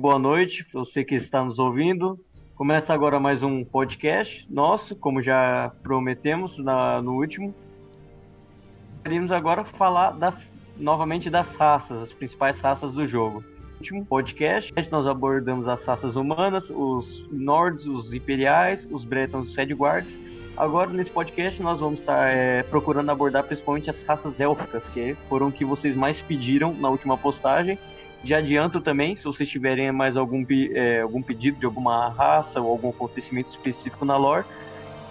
boa noite para você que está nos ouvindo. Começa agora mais um podcast nosso, como já prometemos no último. Queríamos agora falar novamente das raças, as principais raças do jogo. No último podcast, nós abordamos as raças humanas, os Nords, os Imperiais, os Bretons, os Sedguards. Agora, nesse podcast, nós vamos estar procurando abordar principalmente as raças élficas, que foram o que vocês mais pediram na última postagem. Já adianto também, se vocês tiverem mais algum pedido de alguma raça ou algum acontecimento específico na lore,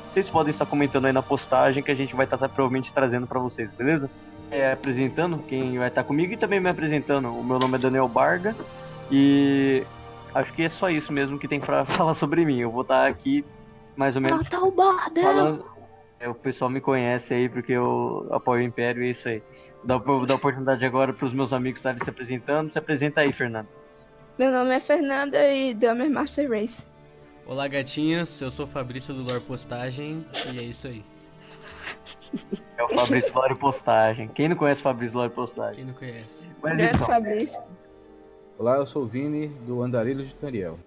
vocês podem estar comentando aí na postagem que a gente vai estar provavelmente trazendo para vocês, beleza? Apresentando quem vai estar comigo e também me apresentando. O meu nome é Daniel Barga e acho que é só isso mesmo que tem para falar sobre mim. Eu vou estar aqui mais ou menos Tá o bordel! falando. O pessoal me conhece aí porque eu apoio o Império e é isso aí. Vou dar oportunidade agora para os meus amigos estarem se apresentando. Se apresenta aí, Fernando. Meu nome é Fernanda e Dummer Master Race. Olá, gatinhos. Eu sou o Fabrício do Lore Postagem e é isso aí. É o Fabrício Lore Postagem. Quem não conhece o Fabrício Lore Postagem? Quem não conhece? Grande Fabrício. Olá, eu sou o Vini, do Andarilho de Tariel.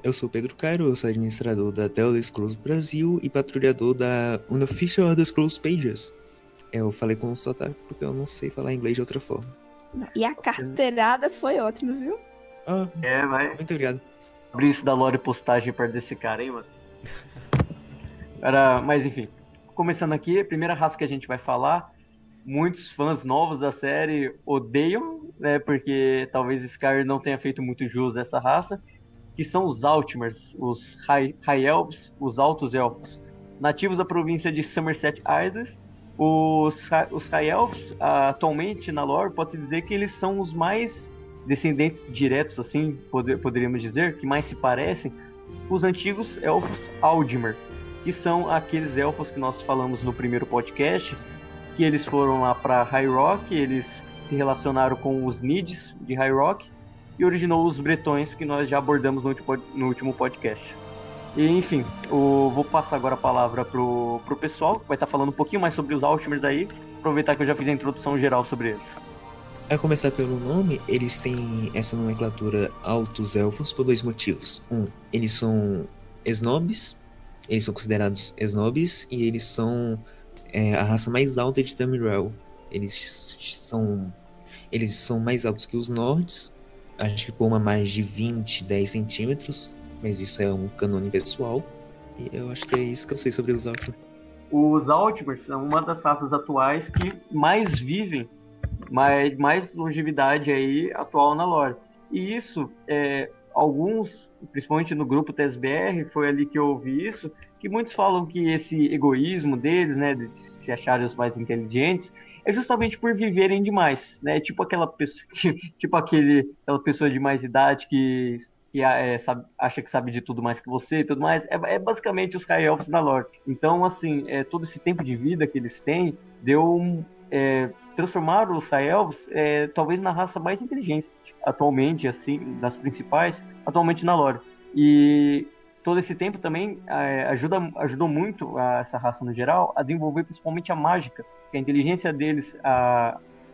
Eu sou o Pedro Cairo, eu sou administrador da The Elder Scrolls Brasil e patrulhador da Unofficial Elder Scrolls Pages. Eu falei com sotaque porque eu não sei falar inglês de outra forma. E a carteirada foi ótima, viu? Vai. Muito obrigado. Fabrício da Lore Postagem perto desse cara, hein, mano? Mas enfim, começando aqui, a primeira raça que a gente vai falar, muitos fãs novos da série odeiam, né, porque talvez Skyrim não tenha feito muito jus a essa raça, que são os Altmers, os High Elves, os Altos Elfos, nativos da província de Somerset Isles. Os High Elves, atualmente na lore, pode-se dizer que eles são os mais descendentes diretos, assim, poderíamos dizer, que mais se parecem com os antigos elfos Aldmer, que são aqueles elfos que nós falamos no primeiro podcast, que eles foram lá para High Rock, eles se relacionaram com os Nids de High Rock e originou os Bretões, que nós já abordamos no último podcast. E, enfim, vou passar agora a palavra pro pessoal, que vai estar falando um pouquinho mais sobre os Altmers aí, aproveitar que eu já fiz a introdução geral sobre eles. A começar pelo nome, eles têm essa nomenclatura Altos Elfos por dois motivos. Eles são snobs, eles são considerados snobs e eles são a raça mais alta de Tamriel. Eles são mais altos que os Nords, acho que por mais de 10 centímetros, mas isso é um canone pessoal. E eu acho que é isso que eu sei sobre os Altmers. Os Altmers são uma das raças atuais que mais vivem, mais longevidade aí atual na lore. E isso, alguns, principalmente no grupo TSBR, foi ali que eu ouvi isso, que muitos falam que esse egoísmo deles, né, de se acharem os mais inteligentes, é justamente por viverem demais, né? Tipo aquela pessoa, aquela pessoa de mais idade que acha que sabe de tudo mais que você e tudo mais. É basicamente os High Elves na lore. Então, assim, todo esse tempo de vida que eles têm transformaram os High Elves talvez na raça mais inteligente atualmente, assim, das principais, atualmente na lore. E todo esse tempo também ajudou muito essa raça no geral a desenvolver principalmente a mágica, que a inteligência deles,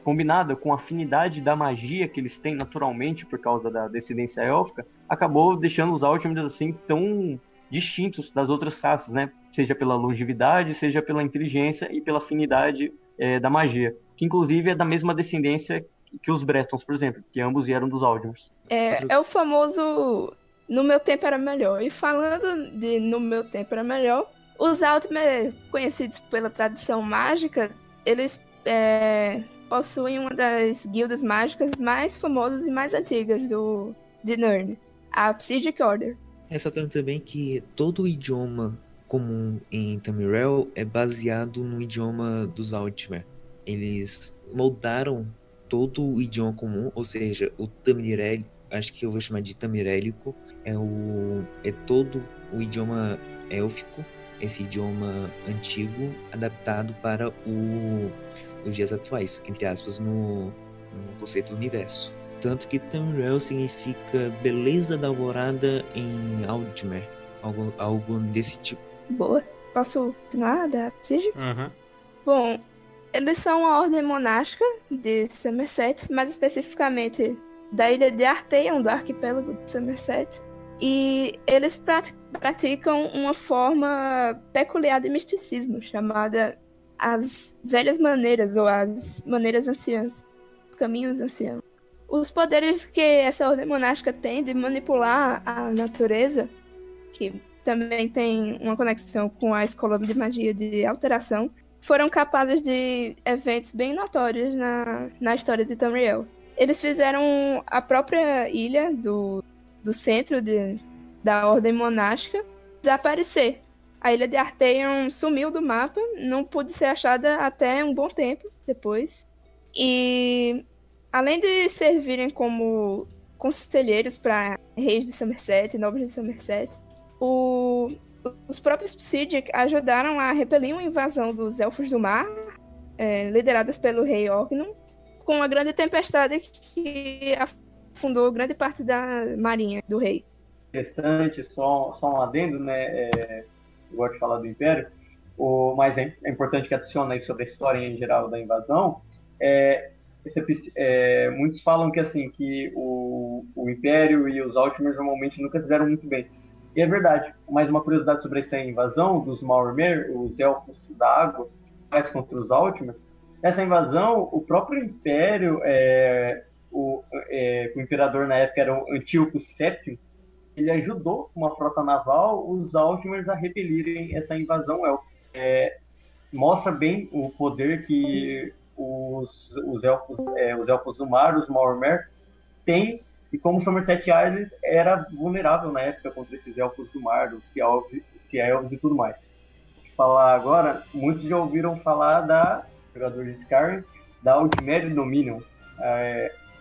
combinada com a afinidade da magia que eles têm naturalmente por causa da descendência élfica, acabou deixando os Altmers assim tão distintos das outras raças, né? Seja pela longevidade, seja pela inteligência e pela afinidade da magia, que inclusive é da mesma descendência que os Bretons, por exemplo, que ambos vieram dos Aldmers. É o famoso no meu tempo era melhor. E falando de no meu tempo era melhor, os Altmer, conhecidos pela tradição mágica, eles possuem uma das guildas mágicas mais famosas e mais antigas de Nirn, a Psychic Order. Ressaltando também que todo o idioma comum em Tamriel é baseado no idioma dos Altmer. Eles moldaram todo o idioma comum, ou seja, o Tamriel, acho que eu vou chamar de Tamriélico, é todo o idioma élfico, esse idioma antigo, adaptado para os dias atuais, entre aspas, no conceito do universo. Tanto que Tamriel significa beleza da alvorada em Aldmer, algo desse tipo. Boa. Posso continuar da Psychic? Uhum. Bom, eles são uma ordem monástica de Somerset, mais especificamente da ilha de Arteion, do arquipélago de Somerset. E eles praticam uma forma peculiar de misticismo, chamada as velhas maneiras, ou as maneiras anciãs, os caminhos anciãos. Os poderes que essa ordem monástica tem de manipular a natureza, que também tem uma conexão com a escola de magia de alteração, foram capazes de eventos bem notórios na história de Tamriel. Eles fizeram a própria ilha do centro da ordem monástica desaparecer. A ilha de Arteion sumiu do mapa, não pôde ser achada até um bom tempo depois. E além de servirem como conselheiros para reis de Somerset, nobres de Somerset, os próprios Psidic ajudaram a repelir uma invasão dos Elfos do Mar, lideradas pelo rei Orgnum, com uma grande tempestade que afundou grande parte da marinha do rei. Interessante, só um adendo, né? Eu gosto de falar do Império, mas é importante que adicione aí sobre a história em geral da invasão. Muitos falam que assim que o Império e os Altmer normalmente nunca se deram muito bem. E é verdade. Mais uma curiosidade sobre essa invasão dos Maormer, os Elfos da Água, contra os Altmers. Nessa invasão, o próprio Império, o imperador na época era o Antíoco VII, ele ajudou com uma frota naval os Altmers a repelirem essa invasão elfa. Mostra bem o poder que os elfos do mar, os Maormer, têm, e como Somerset Isles era vulnerável na época contra esses elfos do mar, os Sea Elves e tudo mais. Vou falar agora, muitos já ouviram falar jogador de Skyrim, da Aldmeri Dominion.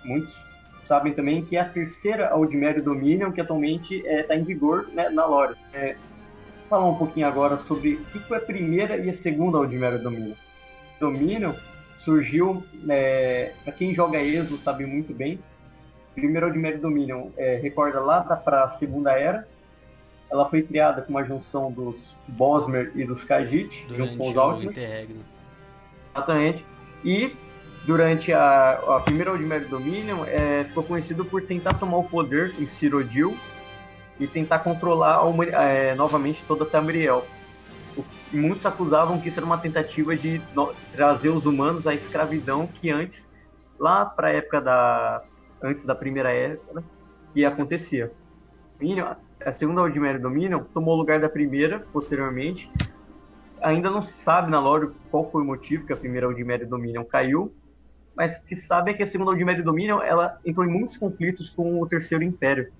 Muitos sabem também que é a terceira Aldmeri Dominion que atualmente está em vigor, né, na lore. Vou falar um pouquinho agora sobre o que foi a primeira e a segunda Aldmeri Dominion. Dominion surgiu, para quem joga ESO sabe muito bem, a primeira Aldmeri Dominion recorda lá para a Segunda Era. Ela foi criada com uma junção dos Bosmer e dos Khajiit, junto com os Altmer. Exatamente. E durante a primeira Aldmeri Dominion, ficou conhecido por tentar tomar o poder em Cyrodiil e tentar controlar novamente toda Tamriel. Muitos acusavam que isso era uma tentativa de trazer os humanos à escravidão que antes, lá para a época antes da primeira era, que acontecia. A segunda Aldmeri Dominion tomou o lugar da primeira, posteriormente. Ainda não se sabe na lore qual foi o motivo que a primeira Aldmeri Dominion caiu, mas o que se sabe é que a segunda Aldmeri Dominion ela entrou em muitos conflitos com o Terceiro Império.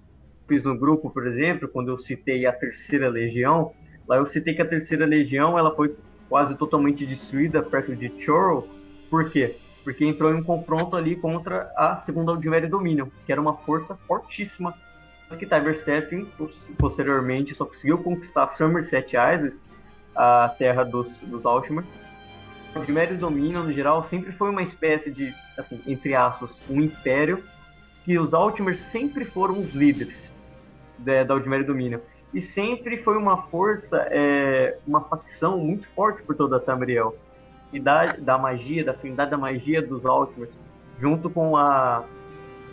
Fiz no grupo, por exemplo, quando eu citei a Terceira Legião, lá eu citei que a Terceira Legião ela foi quase totalmente destruída perto de Chorrol. Por quê? Porque entrou em um confronto ali contra a segunda Aldmeri Dominion, que era uma força fortíssima, que Tiber Septim posteriormente só conseguiu conquistar Somerset Isles, a terra dos Altmer. O Aldmeri Dominion, no geral, sempre foi uma espécie de, assim, entre aspas, um império, que os Altmer sempre foram os líderes da Aldmeri Dominion. E sempre foi uma força, uma facção muito forte por toda a Tamriel. E da magia, da afinidade da magia dos Altmers, junto com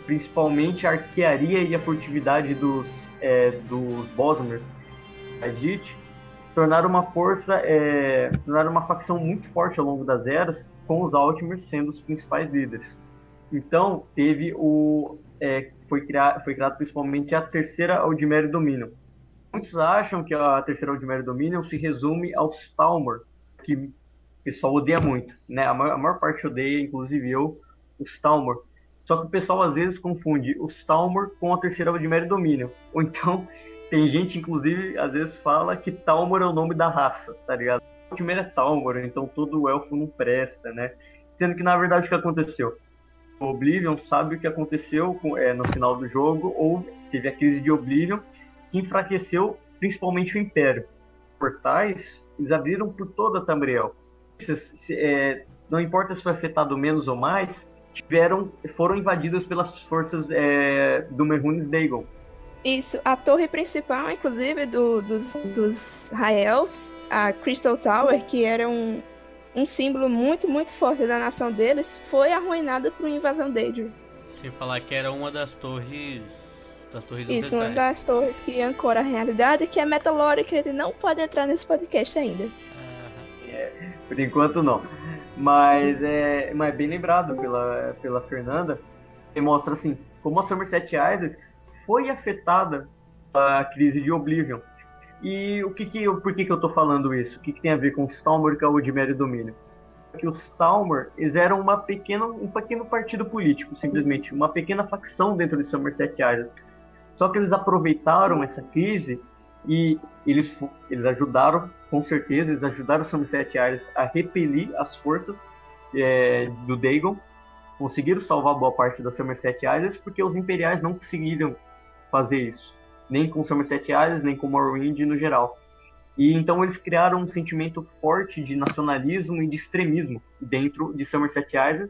principalmente a arquearia e a furtividade dos Bosmers, Khajiit, tornaram uma força, tornaram uma facção muito forte ao longo das eras, com os Altmers sendo os principais líderes. Então, foi criado principalmente a terceira Aldmeri Dominion. Muitos acham que a terceira Aldmeri Dominion se resume aos Thalmor, que o pessoal odeia muito, né? A maior parte odeia, inclusive eu, os Thalmor. Só que o pessoal às vezes confunde os Thalmor com a terceira Aldmeri Dominion. Ou então, tem gente, inclusive, às vezes fala que Thalmor é o nome da raça, tá ligado? A Aldmeri é Thalmor, então todo elfo não presta, né? Sendo que, na verdade, o que aconteceu? O Oblivion sabe o que aconteceu no final do jogo, teve a crise de Oblivion, que enfraqueceu principalmente o Império. Portais, eles abriram por toda a Tamriel. Não importa se foi afetado menos ou mais, foram invadidas pelas forças do Mehrunes Dagon. Isso, a torre principal, inclusive, dos High Elves, a Crystal Tower, que era um símbolo muito, muito forte da nação deles, foi arruinada por uma invasão Daedra. Sem falar que era uma das torres. Das torres Isso, uma ancestrais. das torres que ancora a realidade, que é Metalore, que ele não pode entrar nesse podcast ainda. Por enquanto não. Mas bem lembrado pela Fernanda, que mostra assim, como a Somerset Isles foi afetada pela crise de Oblivion. E por que eu tô falando isso? O que tem a ver com Stalmor e Caldimere Domínio? Que os Stalmor, eles eram um pequeno partido político, simplesmente, uma pequena facção dentro de Somerset Isles. Só que eles aproveitaram essa crise e eles ajudaram, com certeza, eles ajudaram Somerset Isles a repelir as forças do Dagon, conseguiram salvar boa parte da Somerset Isles porque os imperiais não conseguiram fazer isso, nem com Somerset Isles, nem com Morrowind no geral. E então eles criaram um sentimento forte de nacionalismo e de extremismo dentro de Somerset Isles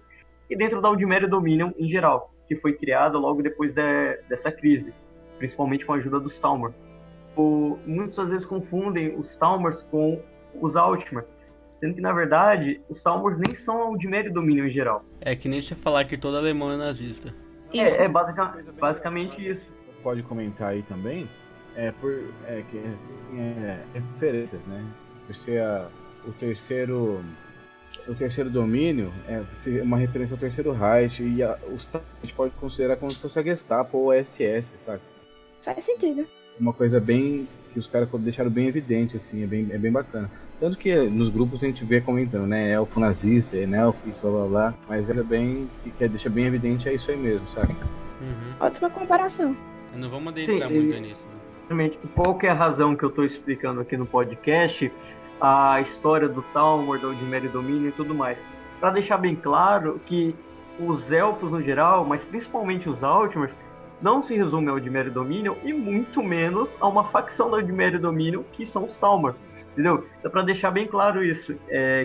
e dentro da Aldmeri Dominion em geral, que foi criada logo depois dessa crise, principalmente com a ajuda dos Stalmor. Muitas às vezes confundem os Stalmors com os Altmer, sendo que na verdade os Stalmors nem são Aldmeri Dominion em geral. É que nem se falar que todo alemão é nazista. Isso. Basicamente isso. Pode comentar aí também, referências, né? Por ser o terceiro domínio, uma referência ao terceiro Reich, e a gente pode considerar como se fosse a Gestapo ou a SS, sabe? Faz sentido. Uma coisa bem que os caras deixaram bem evidente, assim, é bem bacana. Tanto que nos grupos a gente vê comentando, né? Elfo nazista, Nelfo, blá blá blá, mas é bem que deixa bem evidente, é isso aí mesmo, sabe? Uhum. Ótima comparação. Não vamos adentrar muito nisso. Né? Exatamente. Qual que é a razão que eu estou explicando aqui no podcast? A história do Talmor, da Aldmeri Dominion e tudo mais. Para deixar bem claro que os elfos no geral, mas principalmente os Altmers, não se resume ao Aldmeri Dominion e muito menos a uma facção da Aldmeri Dominion que são os Talmor. Entendeu? Então, para deixar bem claro isso,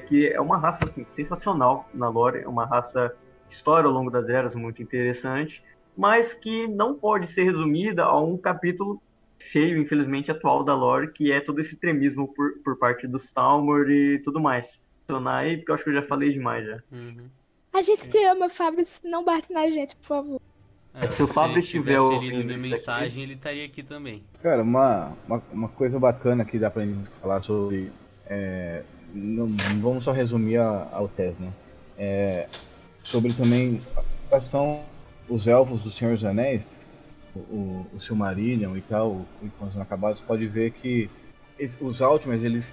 que é uma raça assim, sensacional na lore, é uma raça história ao longo das eras muito interessante, mas que não pode ser resumida a um capítulo cheio, infelizmente, atual da lore, que é todo esse extremismo por parte dos Talmor e tudo mais. Aí, porque eu acho que eu já falei demais já. Uhum. A gente te ama, Fábio. Não bate na gente, por favor. Se o Fábio ele estiver tivesse ouvindo lido minha isso mensagem, ele estaria aqui também. Cara, uma coisa bacana que dá pra gente falar sobre. Não vamos só resumir ao Tess, né? Sobre também a são os elfos do Senhor dos Anéis, o Silmarillion e tal, quando são acabados, pode ver que os Altmers, eles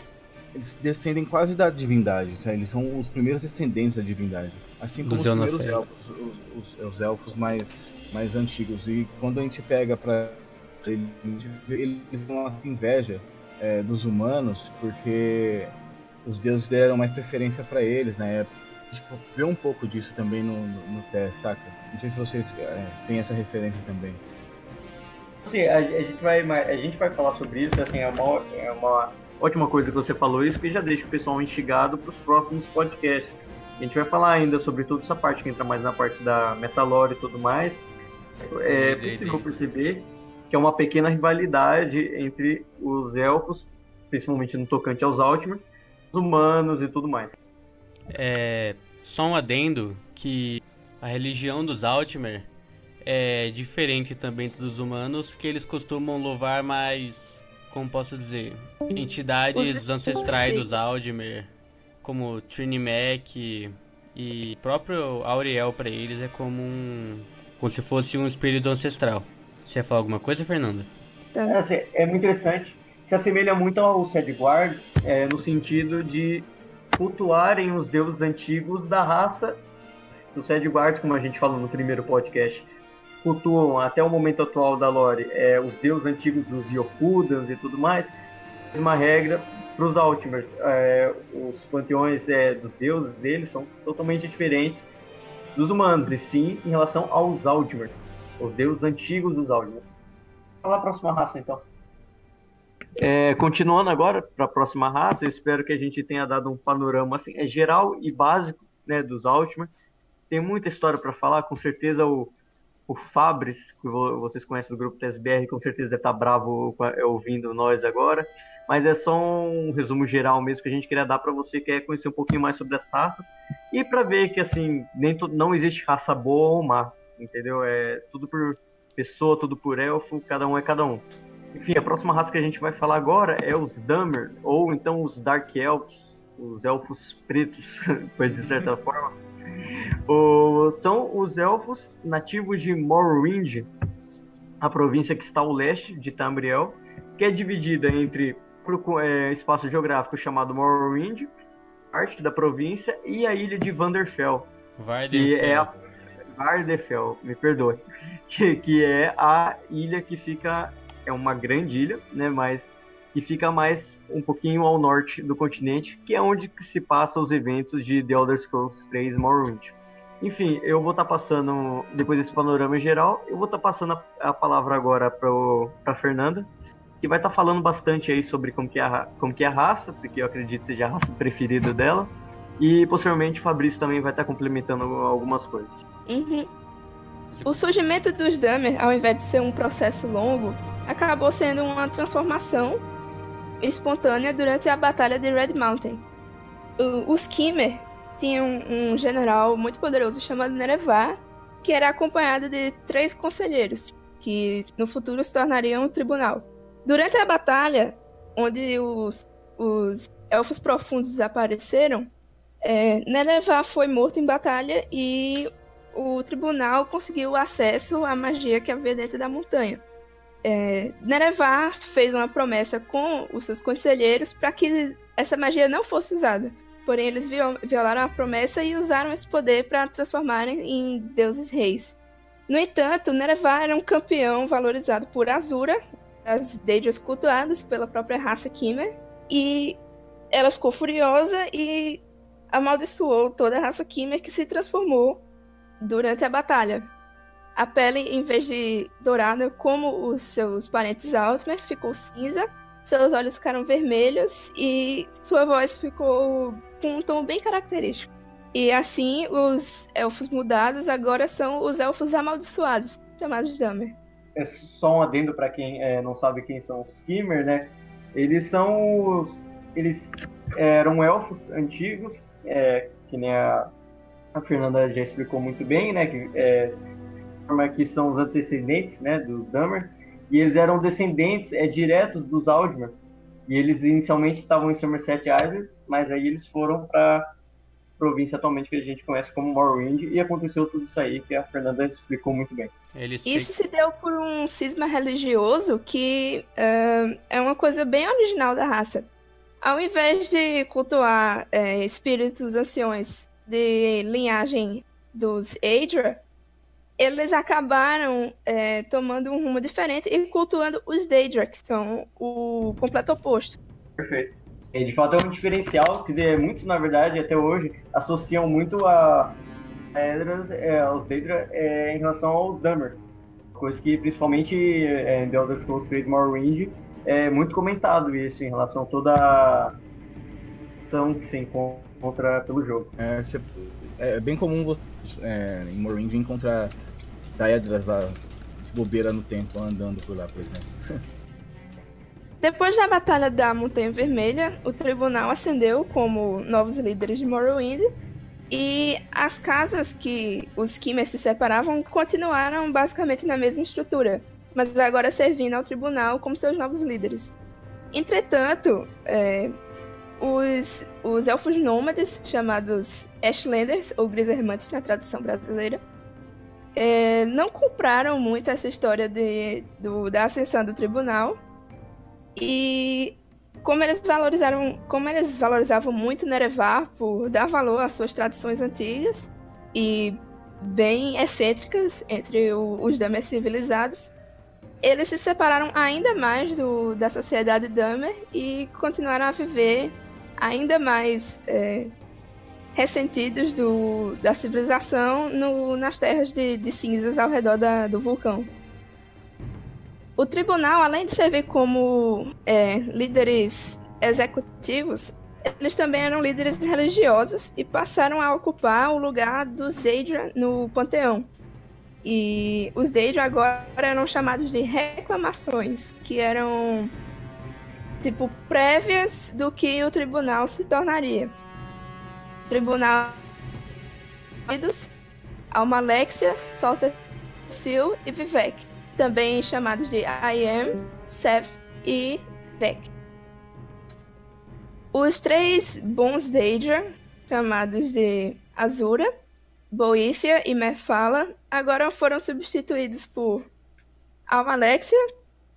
descendem quase da divindade, sabe? Eles são os primeiros descendentes da divindade. Assim como os primeiros elfos, os elfos mais antigos. E quando a gente pega pra eles têm uma inveja dos humanos, porque os deuses deram mais preferência pra eles na época. Tipo, vê um pouco disso também no teste, saca? Não sei se vocês têm essa referência também. Sim, a gente vai falar sobre isso, assim, é uma ótima coisa que você falou isso, porque já deixa o pessoal instigado para os próximos podcasts. A gente vai falar ainda sobre toda essa parte que entra mais na parte da metalore e tudo mais. É possível perceber que é uma pequena rivalidade entre os elfos, principalmente no tocante aos Altmer, os humanos e tudo mais. Só um adendo que a religião dos Altmer é diferente também dos humanos, que eles costumam louvar mais, como posso dizer, entidades ancestrais dos Aldmer, como Trinimec e próprio Auriel para eles é como se fosse um espírito ancestral. Você ia falar alguma coisa, Fernanda? Assim, é muito interessante. Se assemelha muito aos Sedguards, no sentido de cultuarem os deuses antigos da raça. Os Sedguards, como a gente falou no primeiro podcast, cultuam até o momento atual da lore os deuses antigos, os Yokudans e tudo mais. Mesma regra para os Altmers. Os panteões dos deuses deles são totalmente diferentes dos humanos, e sim em relação aos Altmer, os deuses antigos dos Altmer. Vamos falar a próxima raça, então. Continuando agora para a próxima raça, eu espero que a gente tenha dado um panorama assim, geral e básico, né, dos Altmer. Tem muita história para falar, com certeza o Fabris, que vocês conhecem do grupo TSBR, com certeza deve estar bravo ouvindo nós agora, mas é só um resumo geral mesmo que a gente queria dar para você que quer conhecer um pouquinho mais sobre as raças e para ver que assim não existe raça boa ou má, entendeu? É tudo por pessoa, tudo por elfo, cada um é cada um. Enfim, a próxima raça que a gente vai falar agora é os Dahmer, ou então os Dark Elves, os elfos pretos, pois de certa forma. São os elfos nativos de Morrowind, a província que está ao leste de Tamriel, que é dividida entre espaço geográfico chamado Morrowind, parte da província, e a ilha de Vanderfell, que é a Vardefell, me perdoe, que é a ilha que fica, é uma grande ilha, né, mas que fica mais um pouquinho ao norte do continente, que é onde se passam os eventos de The Elder Scrolls 3 Morrowind. Enfim, eu vou estar passando, depois desse panorama em geral, eu vou estar passando a palavra agora para Fernanda, que vai estar falando bastante aí sobre como que é a raça, porque eu acredito que seja a raça preferida dela, e posteriormente o Fabrício também vai estar complementando algumas coisas. Uhum. O surgimento dos Dahmer, ao invés de ser um processo longo, acabou sendo uma transformação espontânea durante a Batalha de Red Mountain. Os Skimmer tinham um general muito poderoso chamado Nerevar, que era acompanhado de 3 conselheiros, que no futuro se tornariam um tribunal. Durante a batalha, onde os Elfos Profundos desapareceram, Nerevar foi morto em batalha e o tribunal conseguiu acesso à magia que havia dentro da montanha. Nerevar fez uma promessa com os seus conselheiros para que essa magia não fosse usada. Porém, eles violaram a promessa e usaram esse poder para transformarem em deuses reis. No entanto, Nerevar era um campeão valorizado por Azura, as Daedras cultuadas pela própria raça Kimmer, e ela ficou furiosa e amaldiçoou toda a raça Kimmer, que se transformou durante a batalha. A pele, em vez de dourada como os seus parentes Altmer, ficou cinza, seus olhos ficaram vermelhos e sua voz ficou com um tom bem característico. E assim, os elfos mudados agora são os elfos amaldiçoados, chamados Dahmer. É só um adendo para quem não sabe quem são os Skimmer, né? Eles eram elfos antigos, que nem a Fernanda já explicou muito bem, né? Que são os antecedentes, né, dos Dahmer, e eles eram descendentes diretos dos Aldmer. E eles inicialmente estavam em Somerset Islands, mas aí eles foram para a província atualmente que a gente conhece como Morrowind, e aconteceu tudo isso aí que a Fernanda explicou muito bem. Isso se deu por um cisma religioso que é uma coisa bem original da raça. Ao invés de cultuar espíritos anciões de linhagem dos Aedra, eles acabaram tomando um rumo diferente e cultuando os Daedra, que são o completo oposto. Perfeito. De fato é um diferencial que muitos, na verdade, até hoje, associam muito aos Daedra em relação aos Dahmer. Coisa que, principalmente, em The Elder Scrolls 3 Morrowind, é muito comentado isso, em relação a toda a ação que se encontra pelo jogo. É bem comum em Morrowind encontrar Daedras lá, de bobeira no tempo, andando por lá, por exemplo. Depois da Batalha da Montanha Vermelha, o tribunal ascendeu como novos líderes de Morrowind, e as casas que os Skimmer se separavam continuaram basicamente na mesma estrutura, mas agora servindo ao tribunal como seus novos líderes. Entretanto, os elfos nômades, chamados Ashlanders, ou Grissermantes na tradução brasileira, não compraram muito essa história da ascensão do tribunal, e como eles valorizavam muito Nerevar por dar valor às suas tradições antigas e bem excêntricas entre os Dahmer civilizados, eles se separaram ainda mais da sociedade Dahmer e continuaram a viver ainda mais ressentidos da civilização nas terras de cinzas ao redor do vulcão. O tribunal, além de servir como líderes executivos, eles também eram líderes religiosos e passaram a ocupar o lugar dos Daedra no panteão. E os Daedra agora eram chamados de reclamações, que eram prévias do que o tribunal se tornaria. O tribunal Almalexia, Sil e Vivek, também chamados de Ayem, Seth e Vec. Os 3 bons Daedra, chamados de Azura, Boethia e Mephala, agora foram substituídos por Almalexia,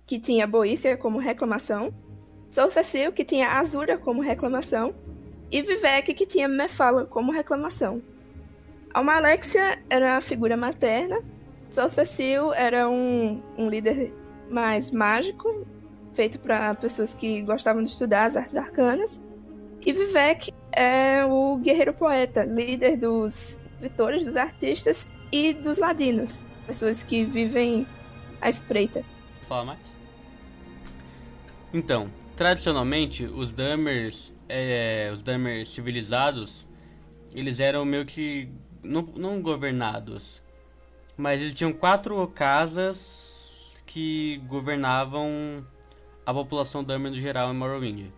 que tinha Boethia como reclamação, Sil, que tinha Azura como reclamação, e Vivek, que tinha Mephala como reclamação. Almalexia era a figura materna, Sil era um líder mais mágico, feito para pessoas que gostavam de estudar as artes arcanas, e Vivek é o guerreiro poeta, líder dos escritores, dos artistas e dos ladinos, pessoas que vivem à espreita. Fala mais? Então, tradicionalmente, os Dahmers civilizados, eles eram meio que não governados, mas eles tinham 4 casas que governavam a população Dahmer no geral em Morrowind.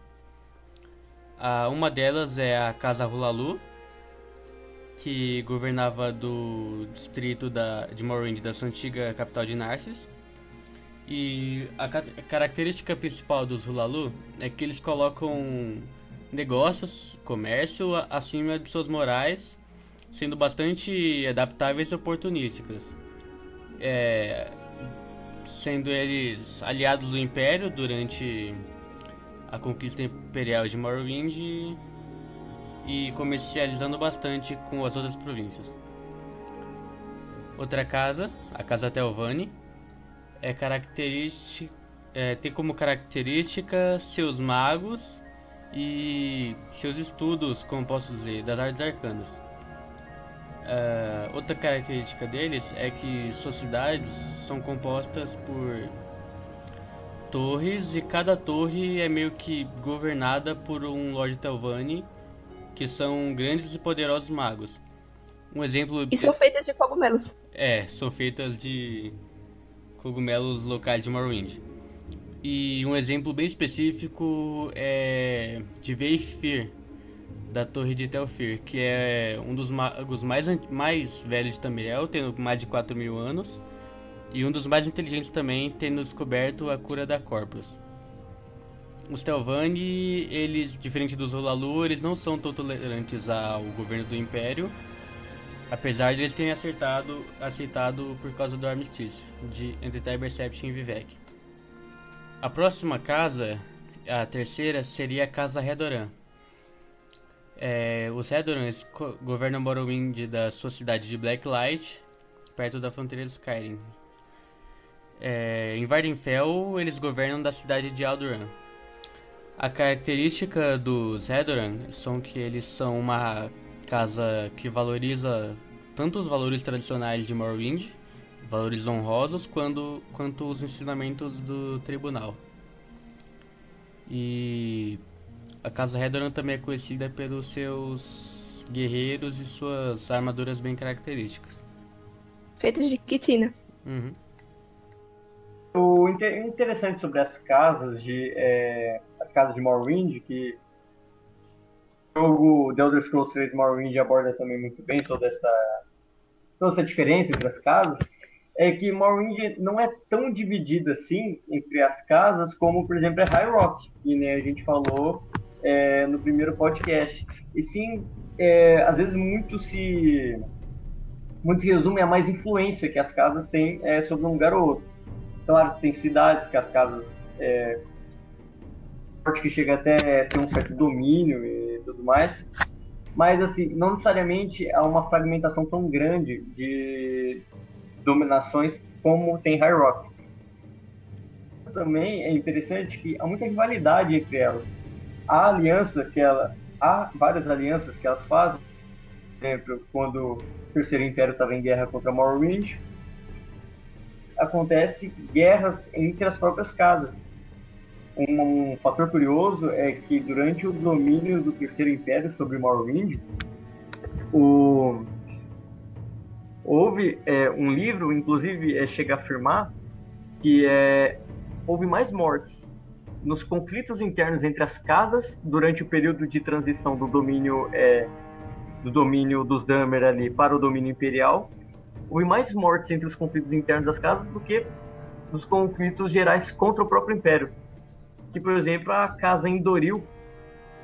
Uma delas é a Casa Hulalu, que governava do distrito de Morrowind, da sua antiga capital de Narsis. E a característica principal dos Hulalu é que eles colocam negócios, comércio, acima de suas morais, sendo bastante adaptáveis e oportunísticas. Sendo eles aliados do Império durante a conquista imperial de Morrowind e comercializando bastante com as outras províncias. Outra casa, a Casa Telvanni, tem como característica seus magos e seus estudos, como posso dizer, das artes arcanas. Outra característica deles é que suas cidades são compostas por torres, e cada torre é meio que governada por um Lorde Telvanni, que são grandes e poderosos magos. Um exemplo... E são feitas de cogumelos. São feitas de cogumelos locais de Morrowind. E um exemplo bem específico é de Veiffir, da Torre de Telfir, que é um dos magos mais velhos de Tamriel, tendo mais de 4.000 anos, e um dos mais inteligentes também, tendo descoberto a cura da Corpus. Os Telvanni, eles, diferente dos Hulalu, eles não são tão tolerantes ao governo do Império, apesar de eles terem aceitado por causa do armistício entre Tiber Septim e Vivek. A próxima casa, a terceira, seria a Casa Redoran. Os Redorans governam Morrowind da sua cidade de Blacklight, perto da fronteira de Skyrim. Em Vvardenfell, eles governam da cidade de Alduran. A característica dos Redoran são que eles são uma casa que valoriza tanto os valores tradicionais de Morrowind, valores honrosos, quanto os ensinamentos do tribunal. E a Casa Redoran também é conhecida pelos seus guerreiros e suas armaduras bem características. Feitas de quitina. Uhum. O interessante sobre as casas de Morrowind, que o jogo The Elder Scrolls 3 Morrowind aborda também muito bem toda essa diferença entre as casas, é que Morrowind não é tão dividida assim entre as casas como, por exemplo, é High Rock, que a gente falou no primeiro podcast. E sim, às vezes muito se resume a mais influência que as casas têm sobre um lugar ou outro. Claro, tem cidades que as casas que chega até ter um certo domínio e tudo mais, mas assim, não necessariamente há uma fragmentação tão grande de dominações como tem High Rock. Também é interessante que há muita rivalidade entre elas. Há várias alianças que elas fazem. Por exemplo, quando o Terceiro Império estava em guerra contra Morrowind, acontece guerras entre as próprias casas. Um fator curioso é que durante o domínio do Terceiro Império sobre Morrowind, houve um livro, inclusive chega a afirmar que houve mais mortes nos conflitos internos entre as casas durante o período de transição do domínio dos Dahmer ali para o domínio imperial, houve mais mortes entre os conflitos internos das casas do que os conflitos gerais contra o próprio Império. Que, por exemplo, a casa Endoril,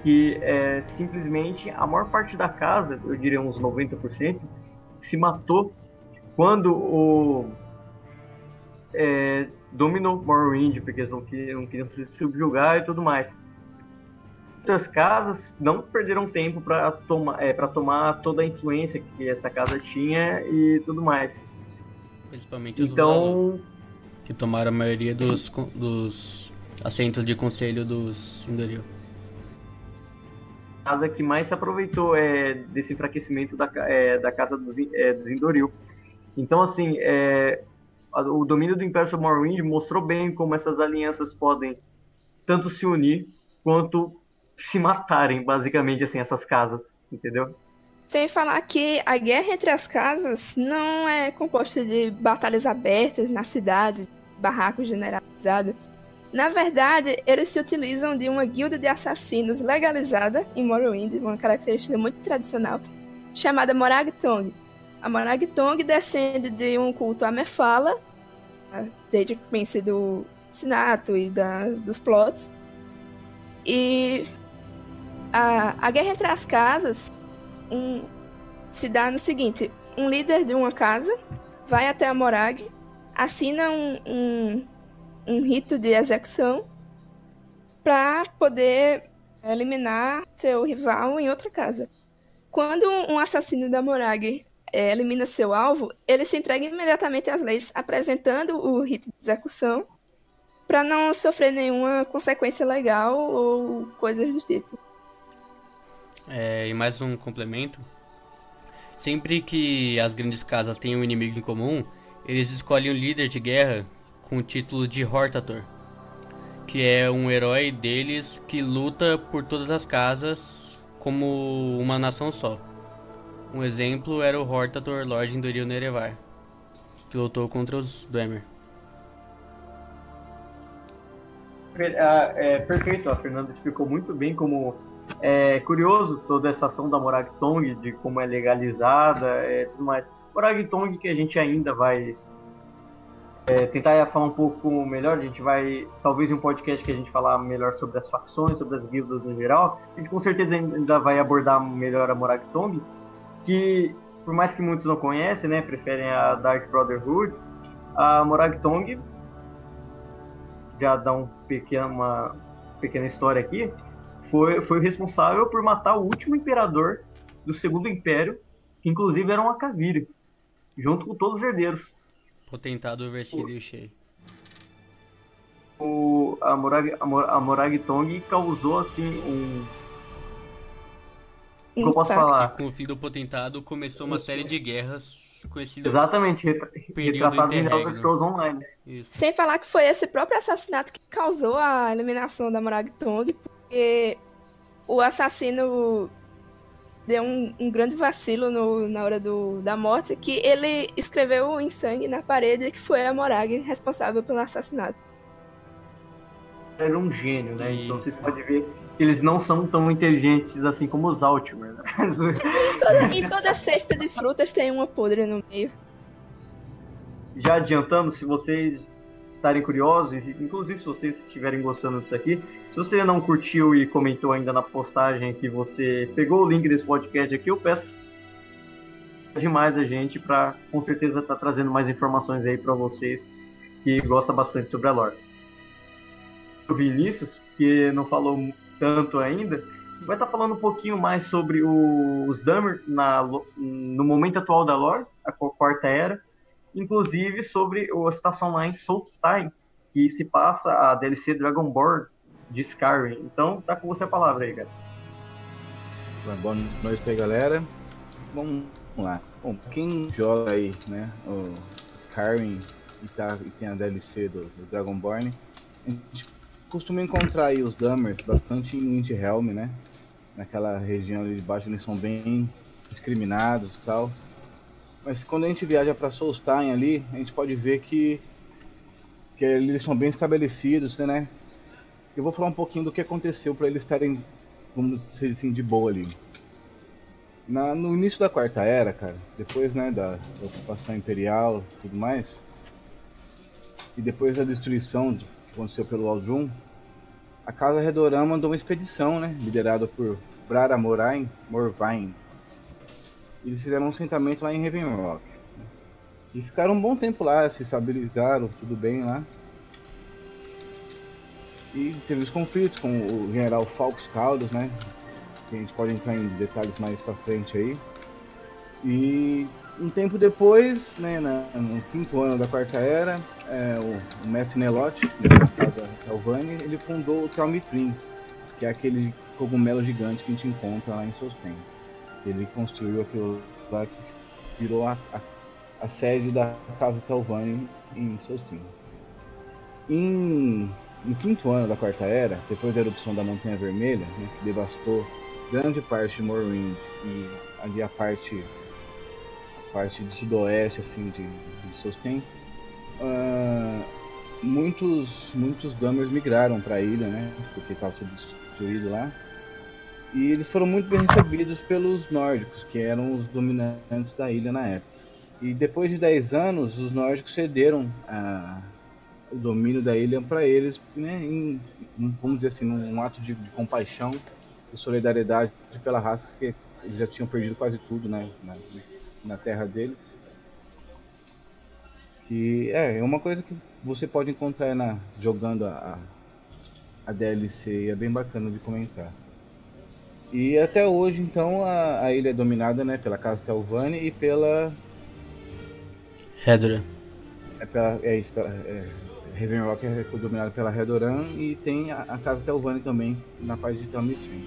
que simplesmente a maior parte da casa, eu diria uns 90%, se matou quando o dominou Morrowind, porque eles não queriam se subjugar e tudo mais. Outras casas não perderam tempo para tomar toda a influência que essa casa tinha e tudo mais. Principalmente os Valar, que tomaram a maioria dos assentos de conselho dos Sindoril. A casa que mais se aproveitou desse enfraquecimento da casa dos Sindoril. Então, assim, o domínio do Império sobre Morrowind mostrou bem como essas alianças podem tanto se unir quanto se matarem, basicamente, assim, essas casas, entendeu? Sem falar que a guerra entre as casas não é composta de batalhas abertas nas cidades, barracos generalizados. Na verdade, eles se utilizam de uma guilda de assassinos legalizada em Morrowind, uma característica muito tradicional, chamada Morag Tong. A Morag Tong descende de um culto a Mephala, desde o princípio do Sinato e dos plots. E a guerra entre as casas se dá no seguinte: um líder de uma casa vai até a Morag, assina um rito de execução para poder eliminar seu rival em outra casa. Quando um assassino da Morag elimina seu alvo, ele se entrega imediatamente às leis, apresentando o rito de execução para não sofrer nenhuma consequência legal ou coisas do tipo. E mais um complemento. Sempre que as grandes casas têm um inimigo em comum, eles escolhem um líder de guerra com o título de Hortator, que é um herói deles que luta por todas as casas como uma nação só. Um exemplo era o Hortator Lord Endoril Nerevar, que lutou contra os Dwemer. Perfeito, a Fernanda explicou muito bem como é curioso toda essa ação da Morag Tong, de como é legalizada e tudo mais. Morag Tong, que a gente ainda vai tentar falar um pouco melhor, a gente vai, talvez em um podcast que a gente falar melhor sobre as facções, sobre as guildas no geral, a gente com certeza ainda vai abordar melhor a Morag Tong, que por mais que muitos não conhecem, né, preferem a Dark Brotherhood, a Morag Tong, já dá uma pequena história aqui, foi o responsável por matar o último imperador do Segundo Império, que inclusive era um Akaviri, junto com todos os herdeiros. Potentado Versilo e o Shea. A Morag Tong causou assim como eu posso falar? E com o fim do Potentado começou uma série de guerras conhecidas. Exatamente, retratado em Elder Scrolls Online. Isso. Sem falar que foi esse próprio assassinato que causou a eliminação da Morag Tong, porque o assassino deu um grande vacilo na hora da morte, que ele escreveu em sangue na parede que foi a Morag responsável pelo assassinato. Era um gênio, né? Então vocês podem ver que eles não são tão inteligentes assim como os Altmer, né? Em toda cesta de frutas tem uma podre no meio. Já adiantando, se vocês estarem curiosos, inclusive se vocês estiverem gostando disso aqui, se você não curtiu e comentou ainda na postagem que você pegou o link desse podcast aqui, eu peço demais a gente para com certeza estar trazendo mais informações aí para vocês que gostam bastante sobre a lore. O Vinícius, que não falou tanto ainda, vai estar falando um pouquinho mais sobre os Dwemer no momento atual da lore, a Quarta Era, inclusive sobre a situação lá em Solstheim, que se passa a DLC Dragonborn de Skyrim. Então, tá com você a palavra aí, cara. Boa noite pra aí, galera. Vamos lá. Bom, quem joga aí, né, o Skyrim e tem a DLC do Dragonborn, a gente costuma encontrar aí os Dwemer bastante em Windhelm, né? Naquela região ali de baixo, eles são bem discriminados e tal. Mas quando a gente viaja para Solstheim ali, a gente pode ver que eles são bem estabelecidos, né? Eu vou falar um pouquinho do que aconteceu para eles estarem, vamos dizer assim, de boa ali. No início da Quarta Era, cara, depois, né, da ocupação imperial e tudo mais, e depois da destruição que aconteceu pelo Aldrum, a Casa Redoran mandou uma expedição, né, liderada por Brara Morvain. Eles fizeram um assentamento lá em Ravenrock. E ficaram um bom tempo lá, se estabilizaram, tudo bem lá. E teve os conflitos com o general Falcos Caldas, né? Que a gente pode entrar em detalhes mais pra frente aí. E um tempo depois, né, no 5º ano da Quarta Era, o mestre Nelote, da Telvanni, ele fundou o Telmitrim, que é aquele cogumelo gigante que a gente encontra lá em Solstheim. Ele construiu aquilo lá que virou a sede da Casa Telvanni em Solstheim. No 5º ano da Quarta Era, depois da erupção da Montanha Vermelha, né, que devastou grande parte de Morrowind e ali a parte de sudoeste assim, de Solstheim, muitos Dahmers migraram para a ilha, né, porque estava tudo destruído lá. E eles foram muito bem recebidos pelos nórdicos, que eram os dominantes da ilha na época. E depois de 10 anos, os nórdicos cederam o domínio da ilha para eles, né, vamos dizer assim, num ato de compaixão e solidariedade pela raça, porque eles já tinham perdido quase tudo, né, na terra deles. Que é uma coisa que você pode encontrar jogando a DLC, e é bem bacana de comentar. E até hoje, então, a ilha é dominada, né, pela Casa Telvanni e pela Redoran. Ravenrock é dominada pela Redoran e tem a Casa Telvanni também na parte de Telmitrim.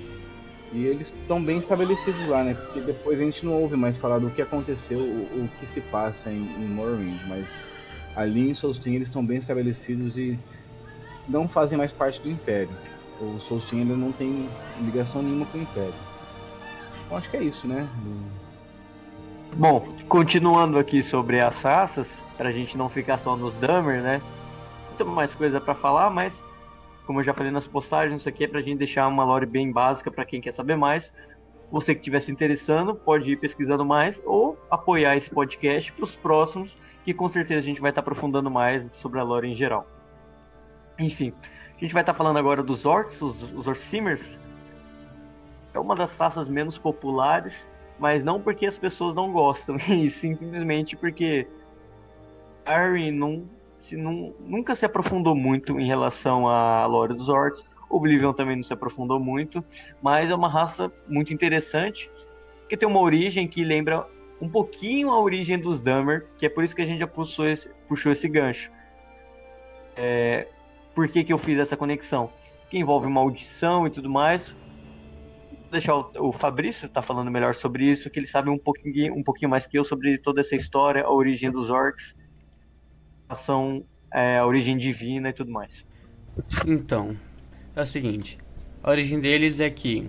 E eles estão bem estabelecidos lá, né? Porque depois a gente não ouve mais falar do que aconteceu, o que se passa em Morrowind, mas ali em Solstheim eles estão bem estabelecidos e não fazem mais parte do Império. O Solstheim ainda não tem ligação nenhuma com o Império. Então acho que é isso, né? Bom, continuando aqui sobre as raças, pra gente não ficar só nos Dahmer, né? Tem mais coisa pra falar, mas como eu já falei nas postagens, isso aqui é pra gente deixar uma lore bem básica pra quem quer saber mais. Você que estiver se interessando, pode ir pesquisando mais ou apoiar esse podcast pros próximos, que com certeza a gente vai estar aprofundando mais sobre a lore em geral. Enfim, a gente vai estar falando agora dos Orcs, os Orcsimmers. É uma das raças menos populares, mas não porque as pessoas não gostam, e sim simplesmente porque Harry nunca se aprofundou muito em relação à lore dos Orcs. Oblivion também não se aprofundou muito, mas é uma raça muito interessante, que tem uma origem que lembra um pouquinho a origem dos Dahmer, que é por isso que a gente já puxou esse gancho. Por que eu fiz essa conexão? Que envolve maldição e tudo mais. Vou deixar o Fabrício tá falando melhor sobre isso, que ele sabe um pouquinho mais que eu sobre toda essa história, a origem dos Orcs, a origem divina e tudo mais. Então, é o seguinte, a origem deles é que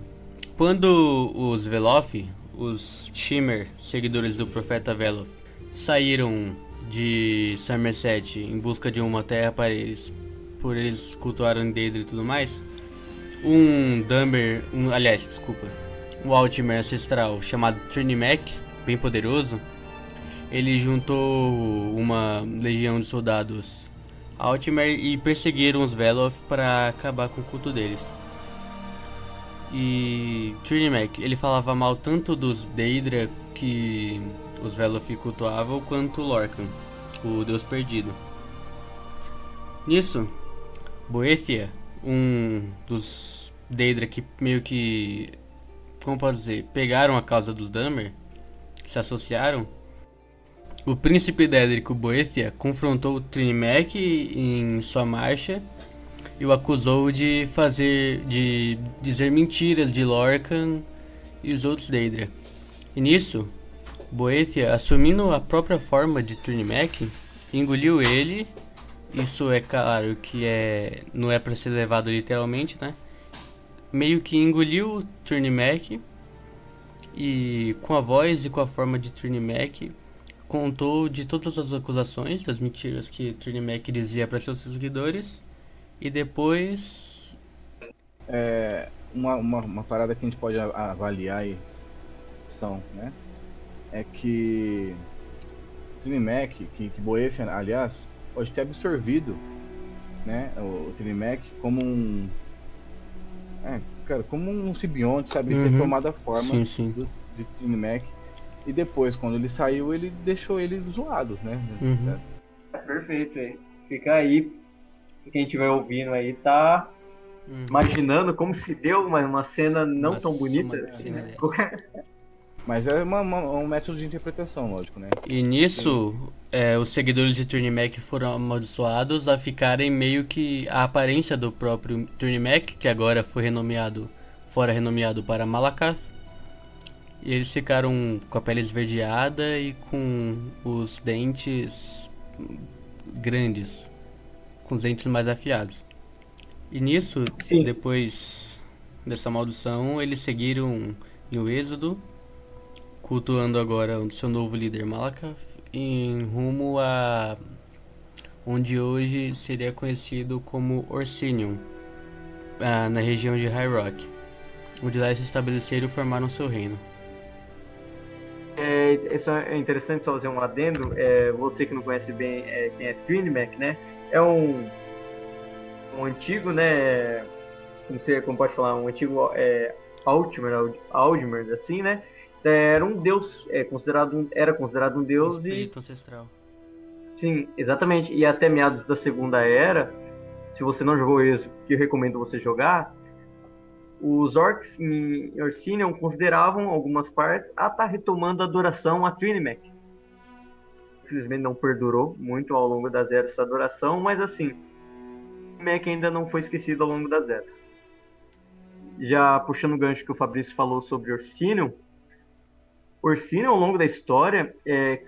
quando os Veloth, os Shimmer, seguidores do profeta Veloth, saíram de Somerset em busca de uma terra para eles, por eles cultuarem Daedra e tudo mais, um Altmer ancestral chamado Trinimec, bem poderoso, ele juntou uma legião de soldados Altmer e perseguiram os Veloth para acabar com o culto deles. E Trinimec, ele falava mal tanto dos Daedra que os Veloth cultuavam, quanto Lorkhan, o deus perdido. Nisso, Boethia, um dos Daedra que meio que, como pode dizer, pegaram a causa dos Dahmer, se associaram, o príncipe Daedrico Boethia confrontou Trinimec em sua marcha e o acusou de dizer mentiras de Lorkhan e os outros Daedra. E nisso, Boethia, assumindo a própria forma de Trinimec, engoliu ele. Isso é claro que não é para ser levado literalmente, né? Meio que engoliu Trinimec e com a voz e com a forma de Trinimec contou de todas as acusações, das mentiras que Trinimec dizia para seus seguidores, e depois... Uma parada que a gente pode avaliar aí interpretação, né, é que Trinmec, que Boethian, aliás, pode ter absorvido, né, o Trinmec como como um simbionte, sabe, ter tomado a forma Sim. de Trinmec, e depois, quando ele saiu, ele deixou ele zoado, né? Perfeito, aí. Fica aí, quem estiver ouvindo aí tá imaginando como se deu uma cena não tão bonita. Mas é um método de interpretação, lógico, né? E nisso, os seguidores de Trinmec foram amaldiçoados a ficarem meio que a aparência do próprio Trinmec, que agora foi renomeado para Malakath. E eles ficaram com a pele esverdeada e com os dentes grandes, com os dentes mais afiados. E nisso, depois dessa maldição, eles seguiram em o êxodo, cultuando agora o seu novo líder Malakath, em rumo a onde hoje seria conhecido como Orsinium, na região de High Rock, onde lá se estabeleceram e formaram seu reino. Isso é interessante só fazer um adendo. Você que não conhece bem quem é Trinmec, né? É um antigo, né? Como pode falar, um antigo Aldmer, assim, né? Era um deus, era considerado um deus espírito ancestral. Sim, exatamente. E até meados da Segunda Era, se você não jogou isso, que eu recomendo você jogar, os orcs em Orsinium consideravam algumas partes a estar retomando a adoração a Trinmec. Infelizmente não perdurou muito ao longo das eras essa adoração, mas assim, Trinmec ainda não foi esquecido ao longo das eras. Já puxando o gancho que o Fabrício falou sobre Orsinium, Orsinium, ao longo da história,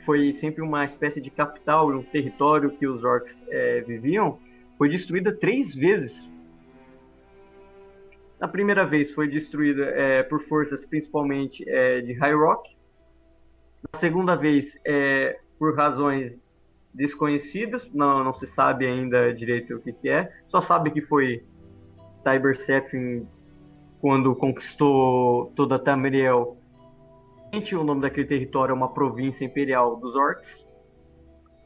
foi sempre uma espécie de capital, um território que os orcs viviam, foi destruída 3 vezes. A primeira vez foi destruída por forças principalmente de High Rock. A segunda vez por razões desconhecidas, não se sabe ainda direito o que é. Só sabe que foi Tiber-Sephiroth quando conquistou toda Tamriel. O nome daquele território é uma província imperial dos orcs.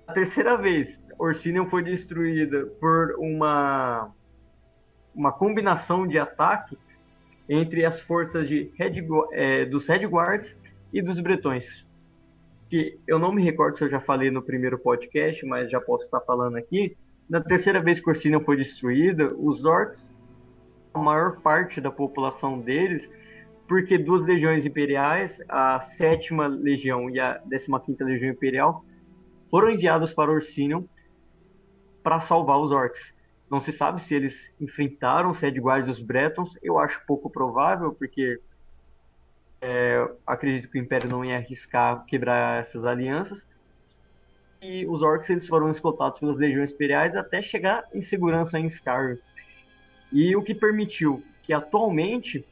A terceira vez, Orsinium foi destruída por uma combinação de ataque entre as forças dos Redguards e dos Bretões. Que eu não me recordo se eu já falei no primeiro podcast, mas já posso estar falando aqui. Na terceira vez que Orsinium foi destruída, os orcs, a maior parte da população deles, porque 2 legiões imperiais, a 7ª Legião e a 15ª Legião Imperial, foram enviados para Orsinium para salvar os orcs. Não se sabe se eles enfrentaram os Redguards e os Bretons. Eu acho pouco provável, porque acredito que o Império não ia arriscar quebrar essas alianças. E os orcs eles foram escoltados pelas legiões imperiais até chegar em segurança em Skyrim. E o que permitiu que atualmente